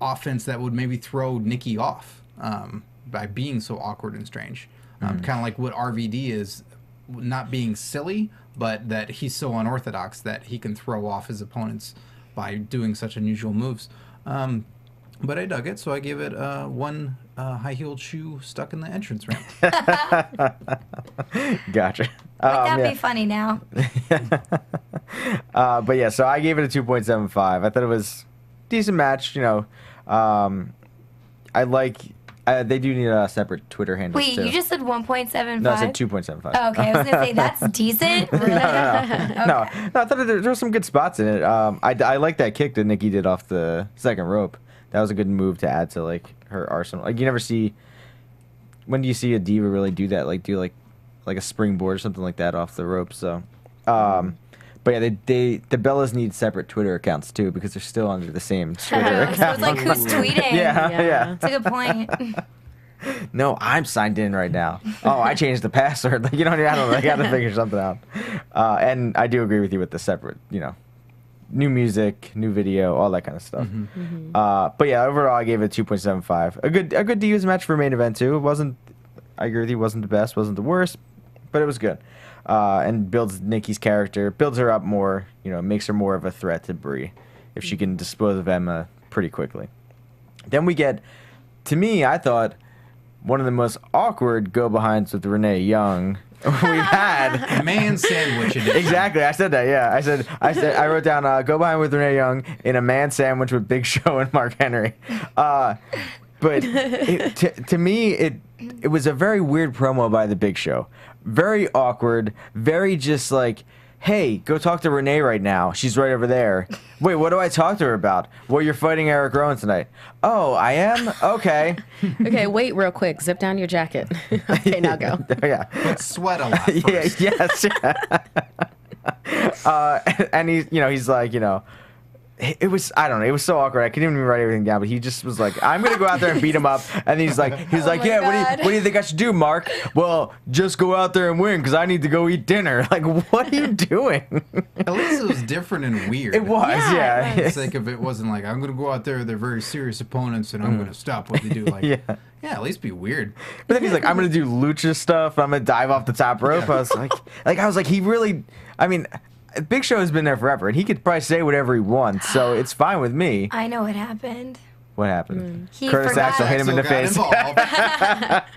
offense that would maybe throw Nikki off by being so awkward and strange. Kind of like what RVD is, not being silly, but that he's so unorthodox that he can throw off his opponents by doing such unusual moves. But I dug it, so I gave it one high-heeled shoe stuck in the entrance ramp. Gotcha. Would that be funny now? But yeah, so I gave it a 2.75. I thought it was a decent match. You know, I like. They do need a separate Twitter handle. Wait, too. you just said 1.75? No, I said 2.75. Oh, okay, I was gonna say that's decent. No, I thought there were some good spots in it. I like that kick that Nikki did off the second rope. That was a good move to add to like her arsenal. Like you never see. When do you see a diva really do that? Like do like a springboard or something like that off the rope. So, but yeah, the Bellas need separate Twitter accounts too because they're still under the same Twitter account. So it's like who's tweeting? Yeah. That's a good point. No, I'm signed in right now. Oh, I changed the password. Like, you know, I don't know. I got to figure something out. And I do agree with you with the separate, you know, new music, new video, all that kind of stuff. But yeah, overall, I gave it 2.75. A good Divas match for Main Event too. It wasn't. I agree with you. Wasn't the best. Wasn't the worst. But it was good. And builds Nikki's character, builds her up more. You know, makes her more of a threat to Brie if she can dispose of Emma pretty quickly. Then we get, to me, I thought, one of the most awkward go-behinds with Renee Young we've had. Man sandwich edition. Exactly, I said that. Yeah, I wrote down go-behind with Renee Young in a man sandwich with Big Show and Mark Henry. But to me, it was a very weird promo by the Big Show. Very awkward. Very just like, hey, go talk to Renee right now. She's right over there. Wait, what do I talk to her about? Well, you're fighting Eric Rowan tonight. Oh, I am? Okay. Okay, wait real quick. Zip down your jacket. Okay, now go. Yeah. But sweat a lot first. Yes. And he's like, it was, I don't know, it was so awkward. I couldn't even write everything down, but he just was like, I'm gonna go out there and beat him up. And he's like, yeah, what do you think I should do, Mark? Well, just go out there and win because I need to go eat dinner. Like, what are you doing? At least it was different and weird. It was, yeah. It's like if it wasn't like, I'm gonna go out there, they're very serious opponents, and I'm gonna stop what they do. Like, yeah, at least be weird. But then he's like, I'm gonna do lucha stuff. I'm gonna dive off the top rope. Yeah. I was like, he really, I mean, Big Show has been there forever, and he could probably say whatever he wants, so it's fine with me. I know what happened. What happened? He Curtis forgot. Axel hit him in the face.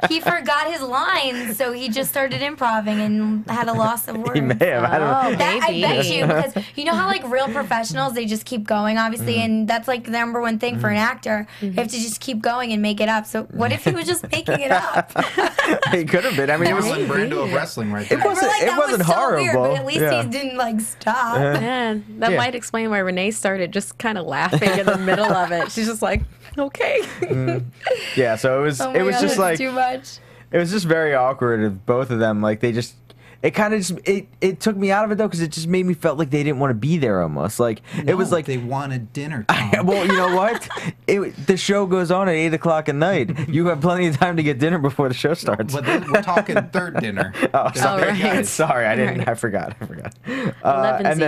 He forgot his lines, so he just started improving and had a loss of words. He may have. I don't know. That, I bet you, because you know how like real professionals, they just keep going, obviously, and that's like the number one thing for an actor. You have to just keep going and make it up. So what if he was just making it up? He could have been. I mean, it was like Brando of wrestling right there. It wasn't. Like, It that wasn't was so horrible. weird, but at least he didn't like stop. Man, that might explain why Renee started just kind of laughing in the middle of it. She's just like, okay. Yeah, so it was. Oh It my was God, just that's like too much. it was just very awkward of both of them. Like they just. It kind of just it took me out of it though because it just made me felt like they didn't want to be there almost like it was like they wanted dinner. Tom. well, you know what? The show goes on at 8 o'clock at night. You have plenty of time to get dinner before the show starts. But we're talking third dinner. Oh, sorry. right. Sorry, I didn't. Right. I forgot. And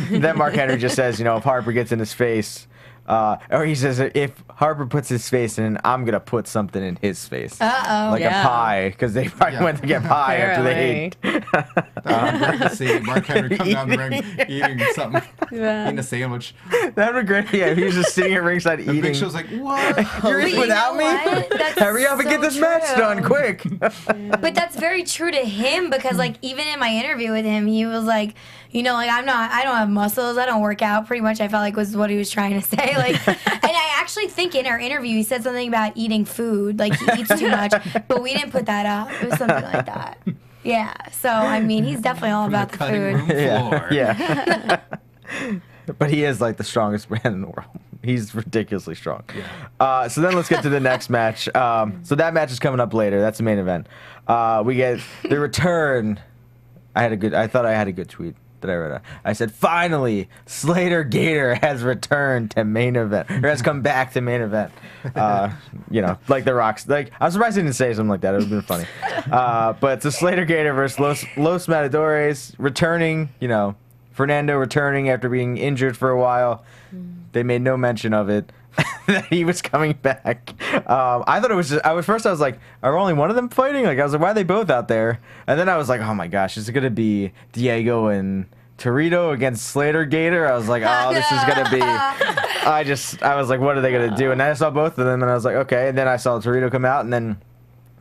then Mark Henry just says, you know, if Harper gets in his face, or he says, if Harper puts his face in, I'm gonna put something in his face, like a pie, because they probably went to get pie after they ate. Great to see Mark Henry come down the ring eating something, eating a sandwich. That'd be great. Yeah, he was just sitting at ringside And eating. Big Show's like, what? You're eating You without know me? what? That's Hurry up and so get this match true. done quick. But that's very true to him because, like, even in my interview with him, he was like, you know, like, I don't have muscles, I don't work out, pretty much, I felt like was what he was trying to say. Like, and I actually think in our interview, he said something about eating food, like, he eats too much, but we didn't put that up. It was something like that. Yeah, so, I mean, he's definitely all about the cutting food. room floor. Yeah. But he is like the strongest man in the world. He's ridiculously strong. Yeah. So then let's get to the next match. So that match is coming up later. That's the main event. We get the return. I thought I had a good tweet that I read. I said, finally, Slater Gator has returned to main event, or has come back to main event. You know, like the Rocks. Like, I'm surprised he didn't say something like that. It would have been funny. But it's a Slater Gator versus Los Matadores returning. You know, Fernando returning after being injured for a while. They made no mention of it. That he was coming back. I thought it was just. I was like, are only one of them fighting? Like, I was like, why are they both out there? And then I was like, oh my gosh, is it gonna be Diego and Torito against Slater Gator? I was like, oh, this is gonna be. I was like, what are they gonna do? And then I saw both of them, and I was like, okay. And then I saw Torito come out, and then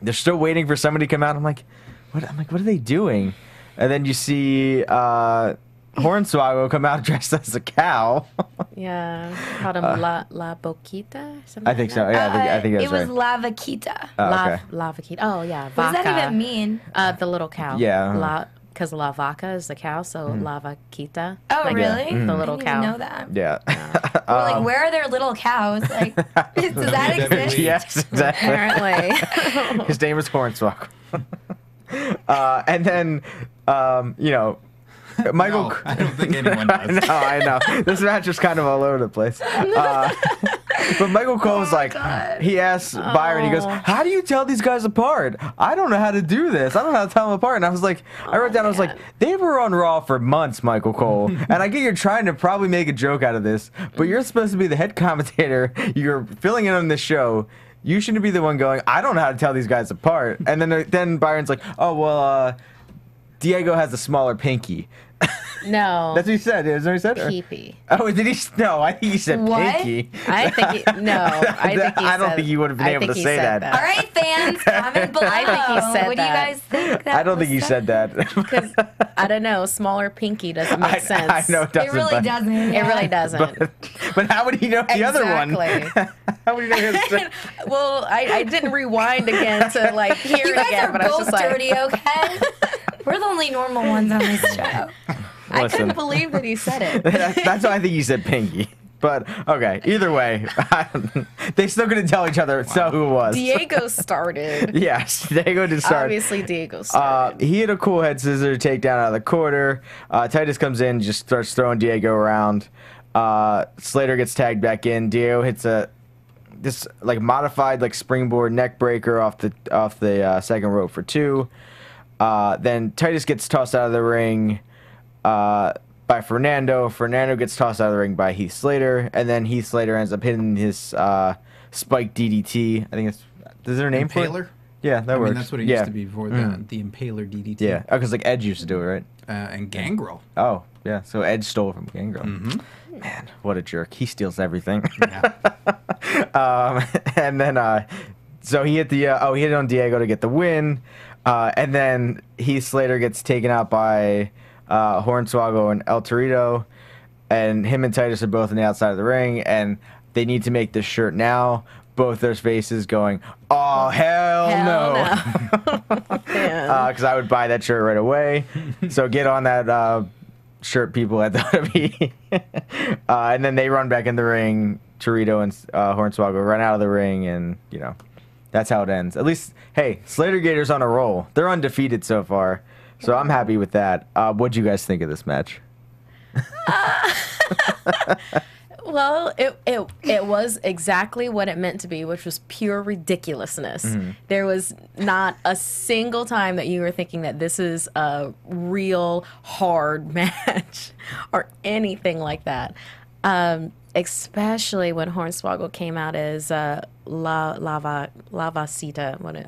they're still waiting for somebody to come out. I'm like, what are they doing? And then you see Hornswoggle come out dressed as a cow. Yeah, called him La Boquita. Something I think like so. that. Yeah, I think that's It was right. La Vaquita. Okay. La Vaquita. Oh yeah, What vaca. does that even mean? The little cow. Yeah. Because La Vaca is the cow, so La Vaquita. Oh, like really? The little I didn't cow. even know that. Yeah. We're like, where are their little cows? Like, does that exist? Yes, exactly. Apparently. His name is Hornswoggle. And then, you know, Michael. No, I don't think anyone does. I know. This match was kind of all over the place. But Michael Cole was like, he asks Byron, he goes, how do you tell these guys apart? I don't know how to do this. I don't know how to tell them apart. And I was like, I wrote down, I was like, they were on Raw for months, Michael Cole. And I get you're trying to probably make a joke out of this, but you're supposed to be the head commentator. You're filling in on this show. You shouldn't be the one going, I don't know how to tell these guys apart. And then Byron's like, oh, well, Diego has a smaller pinky. No. That's what he said. Is that what he said? Or- Pee-pee. Oh, did he? No, I think he said What? pinky. I think he, no. I think he I don't said- think he would have been I able think to he say said that. All right, fans, comment below. I think he said what do you that. guys think? That I don't think was he said that. Because I don't know, smaller pinky doesn't make sense. I know it doesn't. It really but, doesn't. It really doesn't. But how would he know the other one? Exactly. How would he know the other Well, I didn't rewind again to like hear You it guys again, are but I was both just like, dirty, okay? We're the only normal ones on this show. I Listen. couldn't believe that he said it. That's why I think he said pinky. But okay, either way, they still couldn't tell each other who it was. Diego started. Yes, Diego did start. Obviously, Diego started. He had a cool head scissor takedown out of the quarter. Titus comes in, just starts throwing Diego around. Slater gets tagged back in. Diego hits this like modified like springboard neck breaker off the second rope for 2. Then Titus gets tossed out of the ring by Fernando. Fernando gets tossed out of the ring by Heath Slater, and then Heath Slater ends up hitting his spike DDT. I think it's is there a name for it? Impaler? Yeah, that I works. mean, that's what it used to be before the Impaler DDT. Yeah, because like Edge used to do it, right? And Gangrel. Oh, Yeah, so Edge stole from Gangrel. Man, what a jerk. He steals everything. Yeah. And then, so he hit the, he hit on Diego to get the win. And then Heath Slater gets taken out by Hornswoggle and El Torito. And him and Titus are both on the outside of the ring. And they need to make this shirt now. Both their faces going, oh, hell no. Because I would buy that shirt right away. So get on that shirt, people at the WWE. And then they run back in the ring. Torito and Hornswoggle run out of the ring, and that's how it ends. At least, hey, Slater Gator's on a roll. They're undefeated so far, so I'm happy with that. What'd you guys think of this match? Well, it was exactly what it meant to be, which was pure ridiculousness. There was not a single time that you were thinking that this is a real hard match or anything like that. Especially when Hornswoggle came out as Lavacita.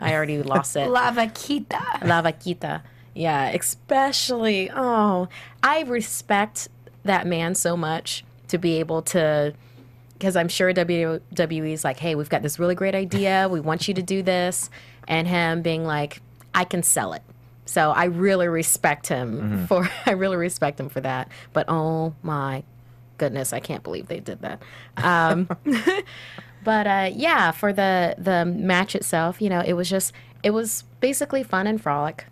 I already lost it. Lavaquita. Yeah, especially, I respect that man so much to be able to, because I'm sure WWE's like, hey, we've got this really great idea. We want you to do this. And him being like, I can sell it. So I really respect him for that. But oh my goodness, I can't believe they did that. But yeah, for the match itself, it was basically fun and frolic,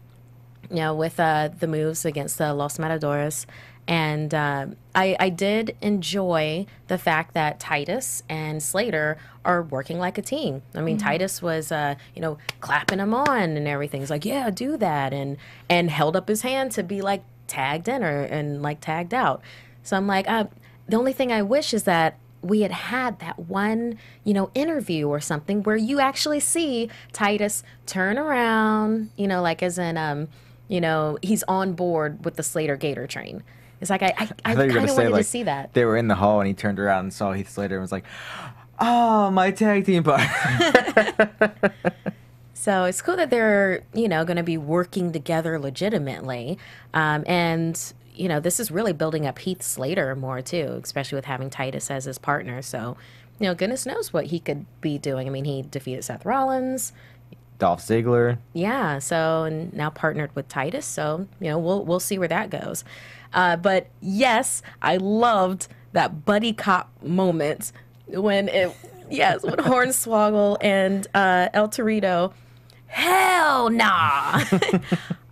with the moves against the Los Matadores. And I did enjoy the fact that Titus and Slater are working like a team. I mean, Titus was, clapping him on and everything. He's like, yeah, do that. And held up his hand to be, like, tagged in and like, tagged out. So I'm like, the only thing I wish is that we had that one, interview or something where you actually see Titus turn around, like as in, he's on board with the Slater Gator train. It's like I kind of wanted to see that. They were in the hall and he turned around and saw Heath Slater and was like, oh, my tag team partner. So it's cool that they're, going to be working together legitimately. And, this is really building up Heath Slater more, too, especially with having Titus as his partner. So, goodness knows what he could be doing. I mean, he defeated Seth Rollins. Dolph Ziggler. Yeah, so, and now partnered with Titus. So, we'll see where that goes. But yes, I loved that buddy cop moment when Hornswoggle and El Torito, hell nah.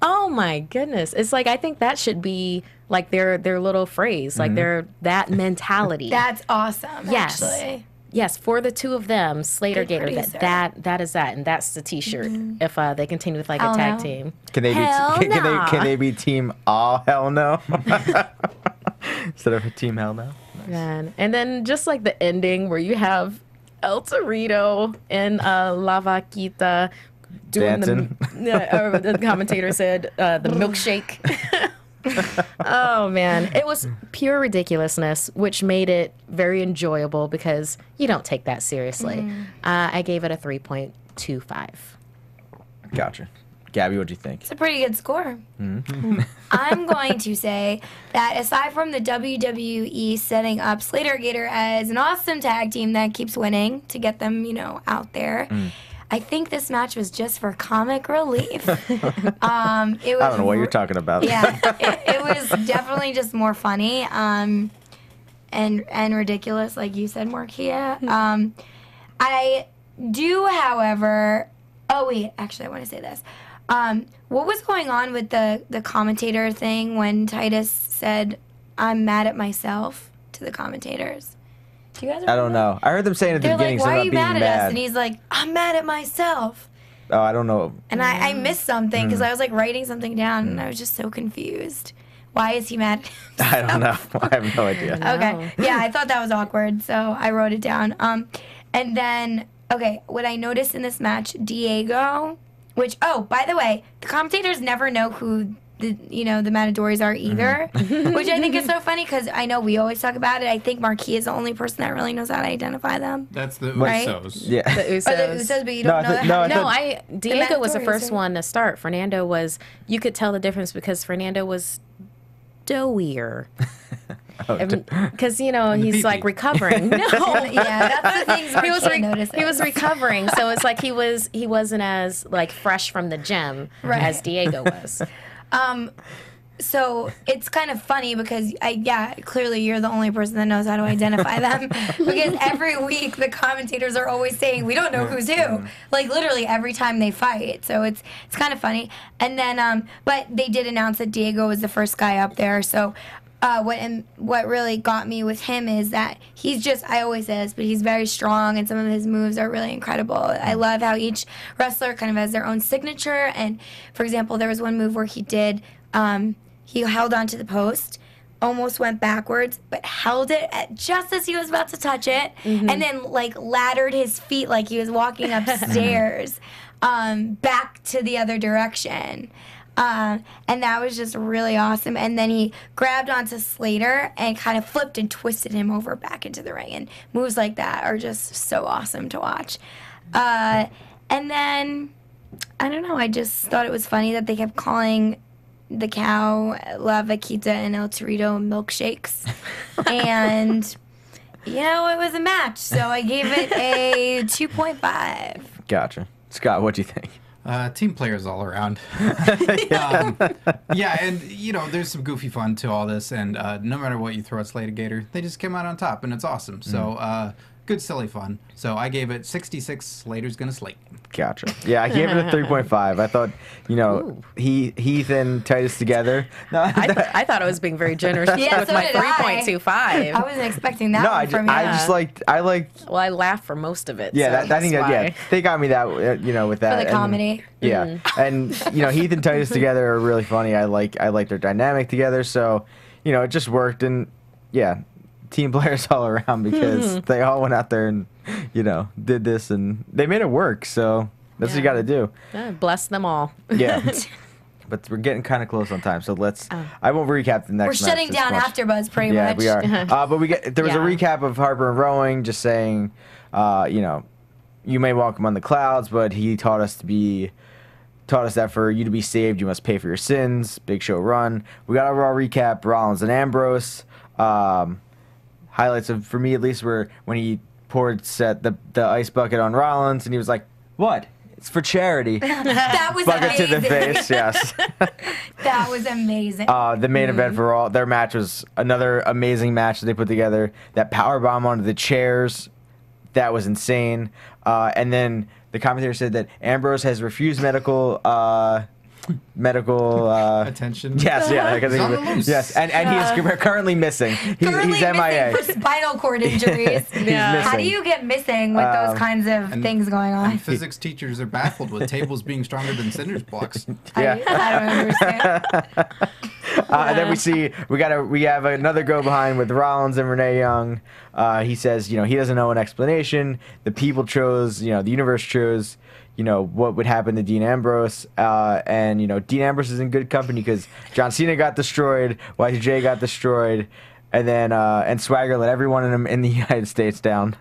Oh my goodness. It's like, I think that should be like their little phrase, like that mentality. That's awesome, actually. Yes, for the two of them, Slater Gator, that is that, and that's the T-shirt. If they continue with like a tag team, can they be be team all hell no instead of team hell no? Nice. And then just like the ending where you have El Torito and Lavaquita doing the commentator said the milkshake. Oh man, it was pure ridiculousness, which made it very enjoyable because you don't take that seriously. I gave it a 3.25. Gotcha. Gabby, what'd you think? It's a pretty good score. I'm going to say that aside from the WWE setting up Slater Gator as an awesome tag team that keeps winning to get them, out there, I think this match was just for comic relief. I don't know what you're talking about. Yeah, it was definitely just more funny and ridiculous, like you said, Markeia. I do, however... Oh, wait, actually, I want to say this. What was going on with the commentator thing when Titus said, I'm mad at myself to the commentators? Do you guys remember? I don't know. I heard them saying at the beginning, like, why are you mad at us? And he's like, I'm mad at myself. Oh, I don't know. And I missed something because I was like writing something down and I was just so confused. Why is he mad? I don't know. I have no idea. Okay. Yeah, I thought that was awkward, so I wrote it down. And then, okay, what I noticed in this match, Diego, which, oh, by the way, the commentators never know who the Matadores are either, which I think is so funny because I know we always talk about it. I think Markeia is the only person that really knows how to identify them. That's the Usos. Right? Yeah. The Usos. Oh, the Usos, but you don't know Diego was the first one to start. Fernando was, you could tell the difference because Fernando was doughier. Oh, Because, you know, he's like recovering. No. Yeah, that's the things Markeia notices. He was recovering, so it's like he wasn't as like fresh from the gym as Diego was. So it's kind of funny because clearly you're the only person that knows how to identify them because every week the commentators are always saying we don't know who's who, like literally every time they fight. So it's kind of funny. And then but they did announce that Diego was the first guy up there. So what really got me with him is that he's just, I always say this, but he's very strong and some of his moves are really incredible. I love how each wrestler kind of has their own signature. And for example, there was one move where he did. He held onto the post, almost went backwards, but held it just as he was about to touch it, and then like laddered his feet like he was walking upstairs back to the other direction. And that was just really awesome. And then he grabbed onto Slater and kind of flipped and twisted him over back into the ring. And moves like that are just so awesome to watch. And then, I don't know, I just thought it was funny that they kept calling the cow La Vaquita and El Torito milkshakes. And, you know, it was a match. So I gave it a 2.5. Gotcha. Scott, what do you think? Team players all around. Yeah, and, you know, there's some goofy fun to all this, and no matter what you throw at Slater Gator, they just come out on top, and it's awesome. So, good, silly fun. So I gave it 66. Slater's gonna slate. Gotcha. Yeah, I gave it a 3.5. I thought, you know, Heath and Titus together. No, I thought I was being very generous with my 3.25. I wasn't expecting that from you. I liked. Well, I laughed for most of it. Yeah, so I think that. Yeah, they got me that. You know, with that. For the comedy. Yeah, and you know, Heath and Titus together are really funny. I like their dynamic together. So, you know, it just worked, and yeah. Team players all around because they all went out there and, you know, did this and they made it work. So that's what you got to do. Yeah, bless them all. Yeah. But we're getting kind of close on time, so let's. I won't recap the next. We're shutting down AfterBuzz pretty much. Yeah, we are. But there was a recap of Harper and Rowing, just saying, you know, you may walk him on the clouds, but he taught us that for you to be saved, you must pay for your sins. Big Show run. We got a Raw recap. Rollins and Ambrose. Highlights of, for me at least, were when he poured the ice bucket on Rollins, and he was like, "What? It's for charity." That was bucket amazing. to the face, yes. That was amazing. The main event for all their match was another amazing match that they put together. That power bomb onto the chairs, that was insane. And then the commentator said that Ambrose has refused medical attention. Yes, yeah, yes, and he is currently missing. He's MIA for spinal cord injuries. How do you get missing with those kinds of things going on? And physics teachers are baffled with tables being stronger than cinders blocks. Yeah. I don't understand. And then we have another go behind with Rollins and Renee Young. He says, you know, he doesn't know an explanation. The people chose, you know, the universe chose, you know, what would happen to Dean Ambrose. And, you know, Dean Ambrose is in good company because John Cena got destroyed, Y2J got destroyed, and then and Swagger let everyone in the United States down.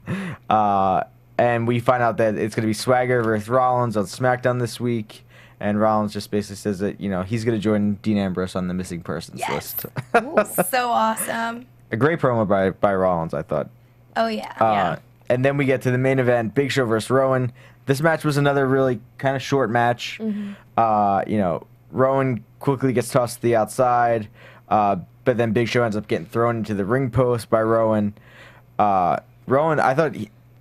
And we find out that it's going to be Swagger versus Rollins on SmackDown this week. And Rollins just basically says that, you know, he's going to join Dean Ambrose on the missing persons list. So awesome. A great promo by Rollins, I thought. Oh, yeah. And then we get to the main event, Big Show versus Rowan. This match was another really kind of short match. You know, Rowan quickly gets tossed to the outside, but then Big Show ends up getting thrown into the ring post by Rowan. Rowan, I thought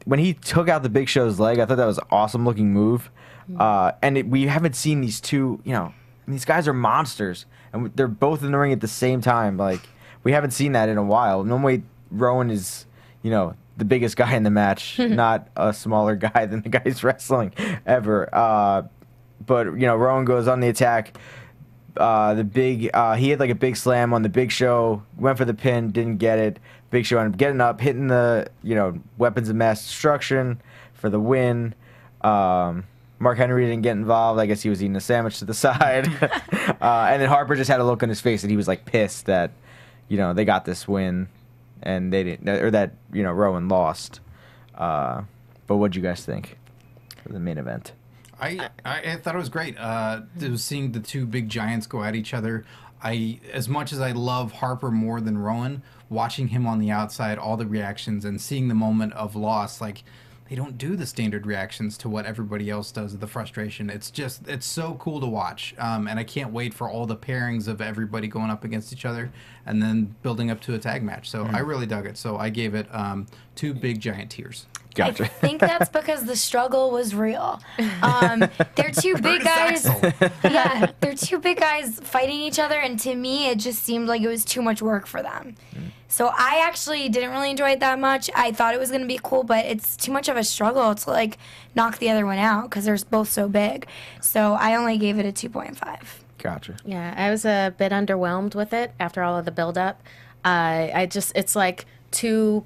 when he took out the Big Show's leg, I thought that was an awesome looking move. And we haven't seen these two, you know, these guys are monsters, and they're both in the ring at the same time. Like, we haven't seen that in a while. Normally, Rowan is, you know, the biggest guy in the match, not a smaller guy than the guy he's wrestling ever. But, you know, Rowan goes on the attack. He had like a big slam on the Big Show, went for the pin, didn't get it. Big Show ended up getting up, hitting the, you know, weapons of mass destruction for the win. Mark Henry didn't get involved. I guess he was eating a sandwich to the side. And then Harper just had a look on his face and he was like pissed that, you know, they got this win and they didn't, or that, you know, Rowan lost. But what'd you guys think of the main event? I thought it was great. It was seeing the two big giants go at each other. As much as I love Harper more than Rowan, watching him on the outside, all the reactions, and seeing the moment of loss, like, they don't do the standard reactions to what everybody else does, the frustration. It's so cool to watch. And I can't wait for all the pairings of everybody going up against each other and then building up to a tag match. So I really dug it. So I gave it 2 big giant tears. Gotcha. I think that's because the struggle was real. They're two big guys. Yeah, they're two big guys fighting each other, and to me, it just seemed like it was too much work for them. So I actually didn't really enjoy it that much. I thought it was going to be cool, but it's too much of a struggle to like knock the other one out because they're both so big. So I only gave it a 2.5. Gotcha. Yeah, I was a bit underwhelmed with it after all of the build-up. It's like 2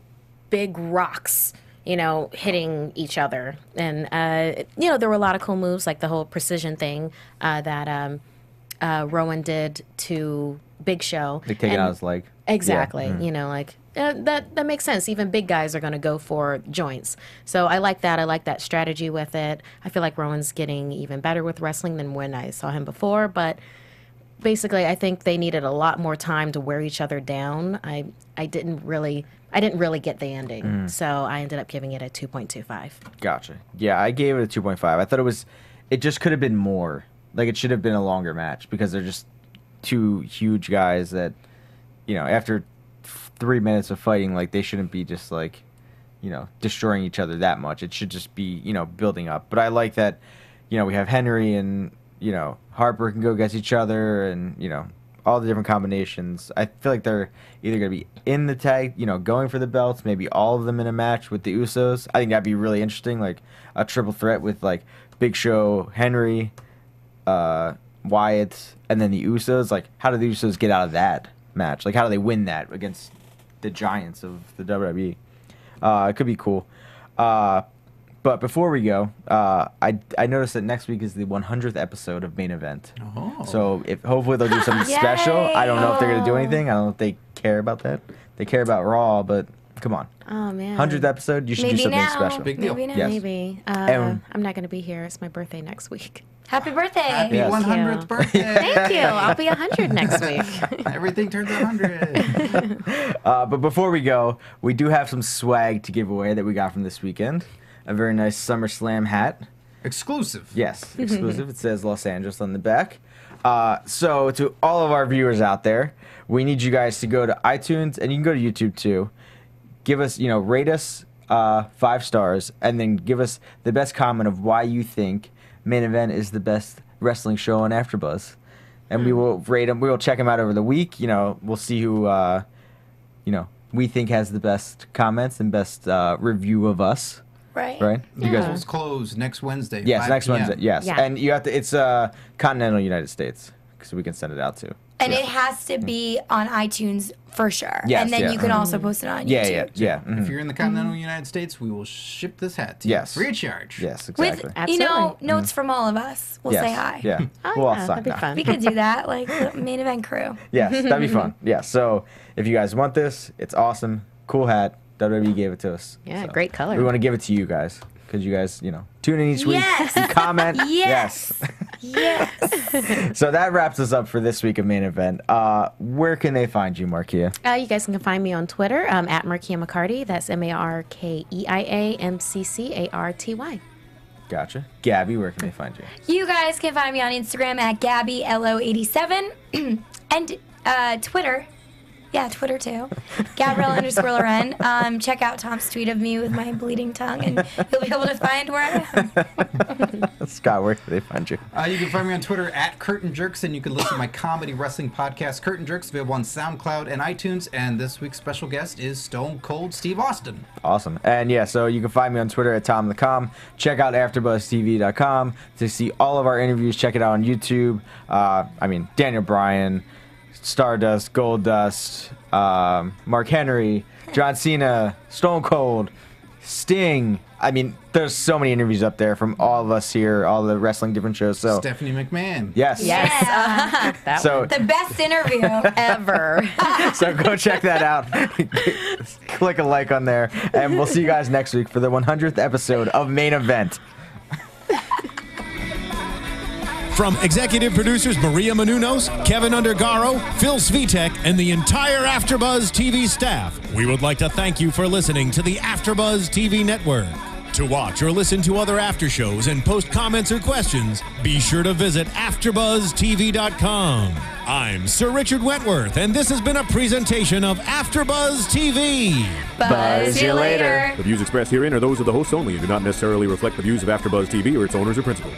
big rocks, hitting each other. And, there were a lot of cool moves, like the whole precision thing that Rowan did to Big Show. Like taking out his leg. Exactly. Yeah. That makes sense. Even big guys are going to go for joints. So I like that. I like that strategy with it. I feel like Rowan's getting even better with wrestling than when I saw him before. But basically, I think they needed a lot more time to wear each other down. I didn't really get the ending. So I ended up giving it a 2.25. Gotcha. Yeah, I gave it a 2.5. I thought it just could have been more. Like, it should have been a longer match because they're just 2 huge guys that, after 3 minutes of fighting, like, they shouldn't be just, like, destroying each other that much. It should just be, building up. But I like that, we have Henry and, Harper can go against each other and, all the different combinations. I feel like they're either going to be in the tag, going for the belts, maybe all of them in a match with the Usos. I think that'd be really interesting, like a triple threat with, like, Big Show, Henry, Wyatt, and then the Usos. Like, how do the Usos get out of that match? Like, how do they win that against the giants of the WWE? It could be cool. But before we go, I noticed that next week is the 100th episode of Main Event. Oh. So hopefully they'll do something special. I don't know if they're going to do anything. I don't know if they care about that. They care about Raw, but come on. Oh, man. 100th episode, you should do Maybe something now. special. Big deal. Maybe not. Yes. Maybe. And- I'm not going to be here. It's my birthday next week. Happy birthday. Happy Yes. 100th birthday. Thank you. I'll be 100 next week. Everything turns 100. But before we go, we do have some swag to give away that we got from this weekend. A very nice SummerSlam hat. Exclusive. Yes, exclusive. It says Los Angeles on the back. So to all of our viewers out there, we need you guys to go to iTunes, and you can go to YouTube too. Give us, rate us 5 stars, and then give us the best comment of why you think Main Event is the best wrestling show on AfterBuzz. And we will rate them. We will check them out over the week. We'll see who, we think has the best comments and best review of us. Right. Right? You guys. Polls close next Wednesday. Yes, 5 next p.m. Wednesday. Yes, Yeah. and you have to. It's continental United States, so we can send it out too. And it has to be on iTunes for sure. Yes, and then yeah. you can also post it on Yeah, YouTube. yeah. Mhm. If you're in the continental United States, we will ship this hat to Yes. you free of charge. Yes, With, exactly. Absolutely. notes from all of us. We'll yes. say hi. Yeah. Oh, We'll all yeah, sign that'd be now. fun. We could do that, like the Main Event crew. Yes, that'd be fun. Yeah. So if you guys want this, it's awesome. Cool hat. WWE gave it to us. Yeah, So great color. We want to give it to you guys because you guys, tune in each week. Yes. You comment. Yes. Yes. So that wraps us up for this week of Main Event. Where can they find you, Markeia? You guys can find me on Twitter at Markeia McCarty. That's MarkeiaMcCarty. Gotcha. Gabby, where can they find you? You guys can find me on Instagram at GabbyLO87 and Twitter. Yeah, Twitter too. Gabrielle_Loren. Check out Tom's tweet of me with my bleeding tongue, and you'll be able to find where I am. Scott, where can they find you? You can find me on Twitter at Curtain Jerks, and you can listen to my comedy wrestling podcast, Curtain Jerks, available on SoundCloud and iTunes. And this week's special guest is Stone Cold Steve Austin. Awesome. And yeah, so you can find me on Twitter at TomTheCom. Check out AfterBuzzTV.com to see all of our interviews. Check it out on YouTube. Daniel Bryan, Stardust, Goldust, Mark Henry, John Cena, Stone Cold, Sting. There's so many interviews up there from all of us here, all the wrestling different shows. So Stephanie McMahon. yes. Yeah. That So one. The best interview. Ever. so go check that out. Click a like on there, and we'll see you guys next week for the 100th episode of Main Event. From executive producers Maria Menounos, Kevin Undergaro, Phil Svitek, and the entire AfterBuzz TV staff, we would like to thank you for listening to the AfterBuzz TV network. To watch or listen to other after shows and post comments or questions, be sure to visit AfterBuzzTV.com. I'm Sir Richard Wentworth, and this has been a presentation of AfterBuzz TV. Buzz you later. The views expressed herein are those of the hosts only and do not necessarily reflect the views of AfterBuzz TV or its owners or principals.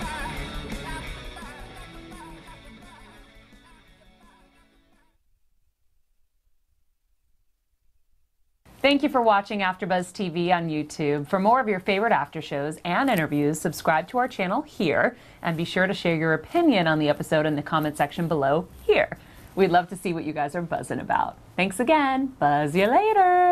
Thank you for watching AfterBuzz TV on YouTube. For more of your favorite after shows and interviews, subscribe to our channel here, and be sure to share your opinion on the episode in the comment section below here. We'd love to see what you guys are buzzing about. Thanks again. Buzz you later.